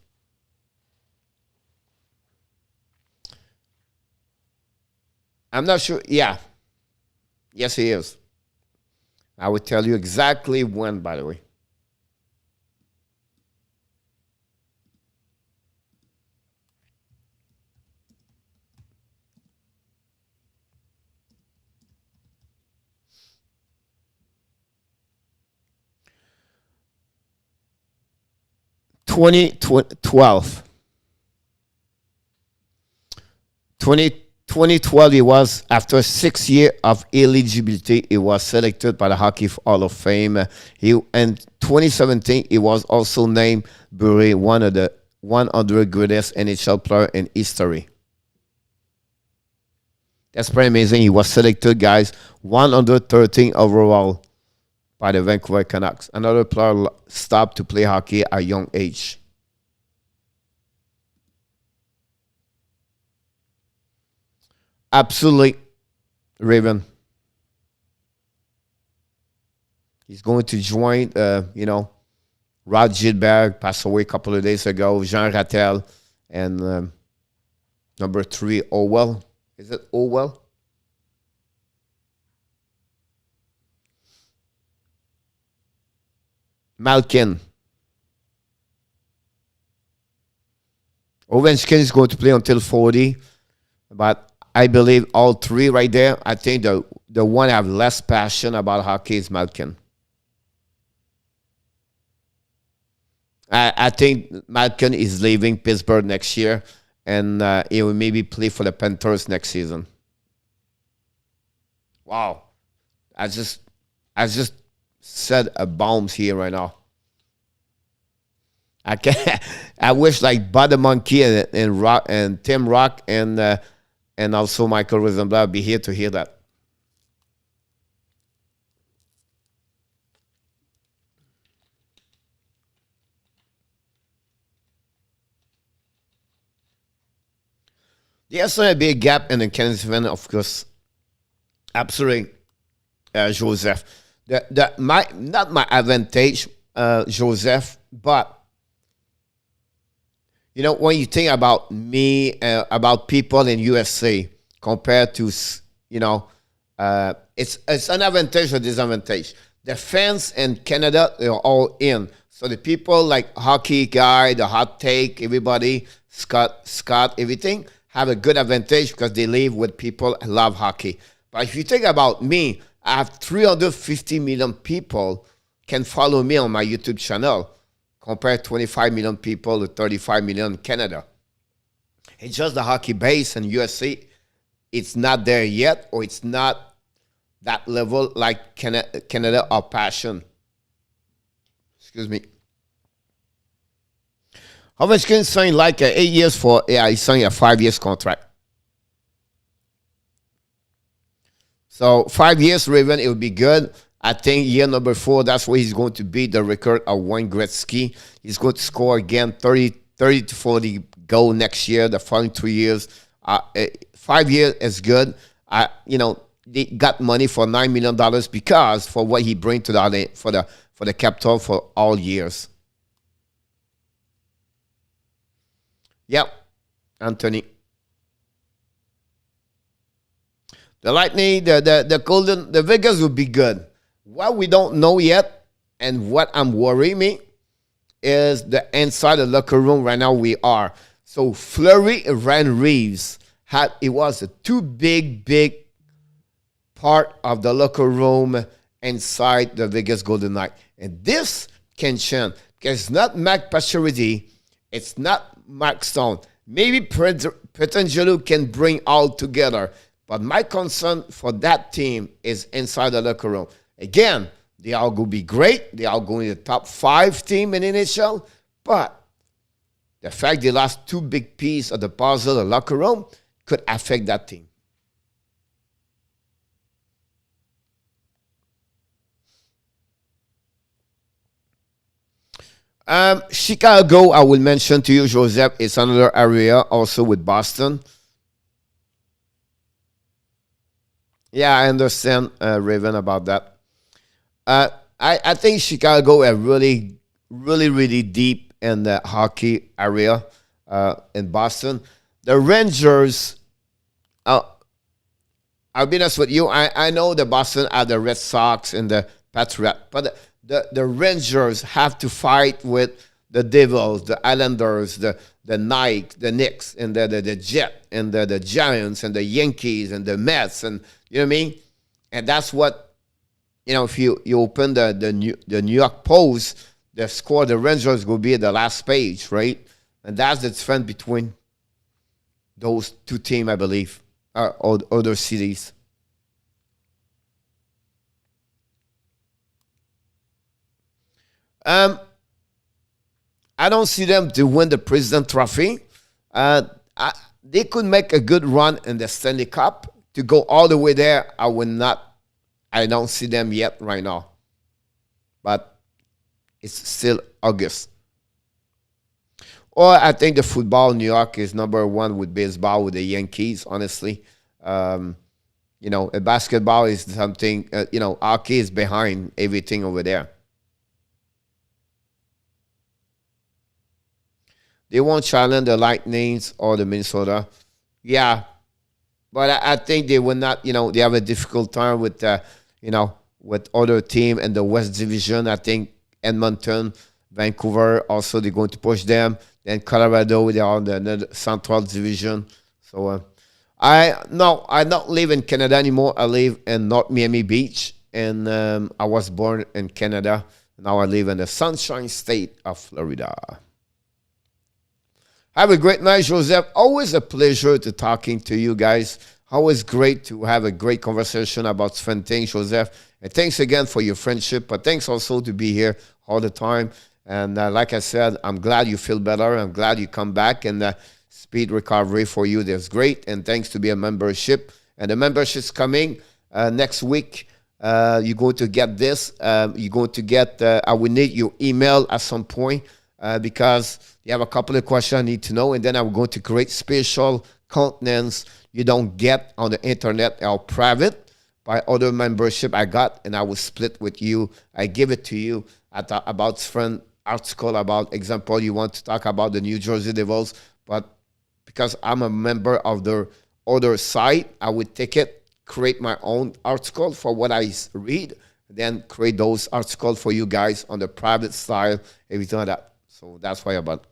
I'm not sure. Yeah. Yes, he is. I will tell you exactly when, by the way. Twenty 2012, he was, after 6 years of eligibility, he was selected by the Hockey Hall of Fame. In 2017, he was also named Bury one of the 100 greatest NHL player in history. That's pretty amazing. He was selected, guys, 113 overall by the Vancouver Canucks. Another player stopped to play hockey at a young age. Absolutely, Raven. He's going to join, Rod Gilbert passed away a couple of days ago, Jean Rattel, and number 3, Orwell. Is it Orwell? Malkin. Ovechkin is going to play until 40, but I believe all three right there. I think the one I have less passion about hockey is Malkin. I think Malkin is leaving Pittsburgh next year, and he will maybe play for the Panthers next season. Wow, I just said a bombs here right now. I wish like Bud the Monkey and Rock and Tim Rock and also Michael Rosenblatt be here to hear that. There's a big gap in the Canadiens event, of course. Absolutely, Joseph. Not my advantage, Joseph, but you know, when you think about me, about people in USA compared to, it's an advantage or disadvantage. The fans in Canada, they're all in. So the people like hockey guy, the hot take, everybody, Scott, everything, have a good advantage because they live with people who love hockey. But if you think about me, I have 350 million people can follow me on my YouTube channel. Compared 25 million people to 35 million in Canada. It's just the hockey base in USA. It's not there yet, or it's not that level like Canada or passion. Excuse me. Ovechkin signed like 8 years for, he signed a 5 years contract. So 5 years, Raven, it would be good. I think year number 4, that's where he's going to beat the record of Wayne Gretzky. He's going to score again 30 to 40 goals next year, the following 2 years. 5 years is good. They got money for $9 million because for what he brings to for the capital for all years. Yep, Anthony. The Lightning, the Vegas will be good. What we don't know yet, and what I'm worrying me, is the inside the locker room right now we are. So Fleury and Ryan Reeves it was a too big part of the locker room inside the Vegas Golden Knights. And this can change because it's not Mac Pacioretty, it's not Mark Stone. Maybe Petrangelo can bring all together. But my concern for that team is inside the locker room. Again, they are going to be great. They are going to the top 5 team in NHL. But the fact they lost 2 big pieces of the puzzle, the locker room, could affect that team. Chicago, I will mention to you, Joseph, it's another area also with Boston. Yeah, I understand, Raven, about that. I think Chicago are really deep in the hockey area in Boston. The Rangers, I'll be honest with you, I know the Boston are the Red Sox and the Patriots, but the Rangers have to fight with the Devils, the Islanders, the Knicks, and the Jet, and the Giants, and the Yankees, and the Mets, and you know what I mean? And that's what, if you open the New York Post, the score, the Rangers will be at the last page, right? And that's the difference between those two teams, I believe, or other cities. I don't see them to win the President Trophy. They could make a good run in the Stanley Cup. To go all the way there, I don't see them yet right now. But it's still August. Or I think the football in New York is number one with baseball, with the Yankees, honestly. Basketball is something, hockey is behind everything over there. They won't challenge the Lightnings or the Minnesota. Yeah. But I think they will not, they have a difficult time with, with other team in the West Division. I think Edmonton, Vancouver, also they're going to push them. Then Colorado, they are in the Central Division. So I don't live in Canada anymore. I live in North Miami Beach. And I was born in Canada. Now I live in the Sunshine State of Florida. Have a great night, Joseph. Always a pleasure to talking to you guys. Always great to have a great conversation about different things, Joseph. And thanks again for your friendship. But thanks also to be here all the time. And like I said, I'm glad you feel better. I'm glad you come back. And speed recovery for you. That's great. And thanks to be a membership. And the membership's coming next week. You're going to get this. You're going to get, I will need your email at some point. Because you have a couple of questions I need to know, and then I'm going to create special contents you don't get on the internet or private by other membership I got, and I will split with you. I give it to you about different article about example you want to talk about the New Jersey Devils, but because I'm a member of the other site, I would take it, create my own article for what I read, then create those articles for you guys on the private style, everything like that. So that's why about.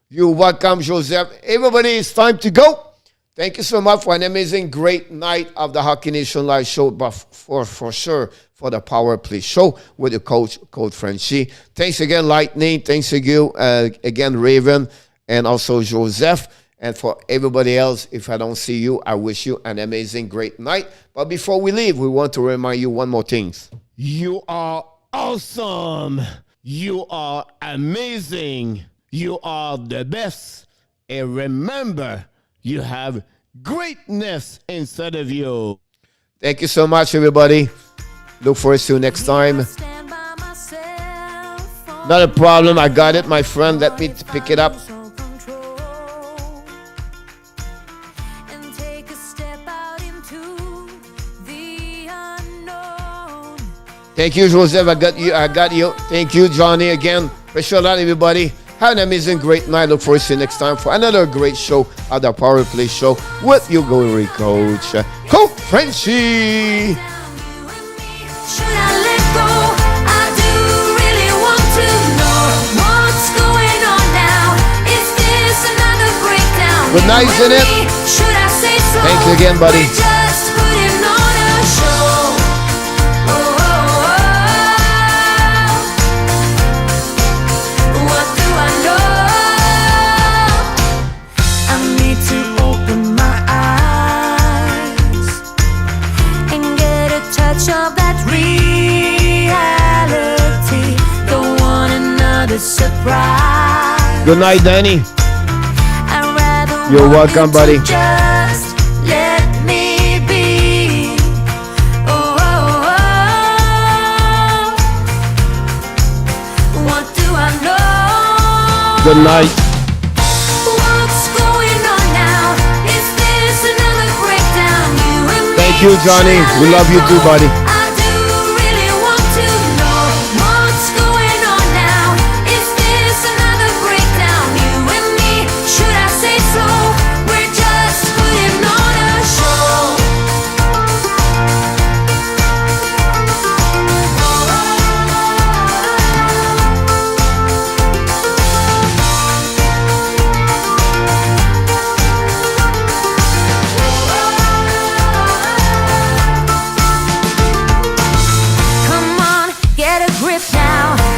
You're welcome, Joseph. Everybody, it's time to go. Thank you so much for an amazing, great night of the Hockey Nation Live show, but for sure for the Power Play show with the coach Frenchy. Thanks again, Lightning. Thanks again, Raven, and also Joseph. And for everybody else, if I don't see you, I wish you an amazing, great night. But before we leave, we want to remind you one more thing. You are awesome. You are amazing. You are the best. And remember, you have greatness inside of you. Thank you so much, everybody. Look forward to you next time. Not a problem. I got it, my friend. Let me pick it up. Thank you, Joseph. I got you. Thank you, Johnny, again. Appreciate a lot, everybody. Have an amazing, great night. Look forward to you next time for another great show at the Power Play Show with your Glory Coach, Coach Frenchy. Should I let go? I do really want to know what's going on now. Is this another breakdown? Good night, Zenith. Should I say so? Thanks again, buddy. We're just putting on a show. What do I know? I need to open my eyes and get a touch of that reality. Don't want another surprise. Good night, Danny. I'd rather You're want welcome, you to buddy. Just let me be. Oh, oh, oh. What do I know? Good night. What's going on now? Is this another breakdown? You and me. Thank you, Johnny. We love you too, buddy. I do really want to know what's going on now. Is this another breakdown? You and me, should I say so? We're just putting on a show. Come on, get a grip now.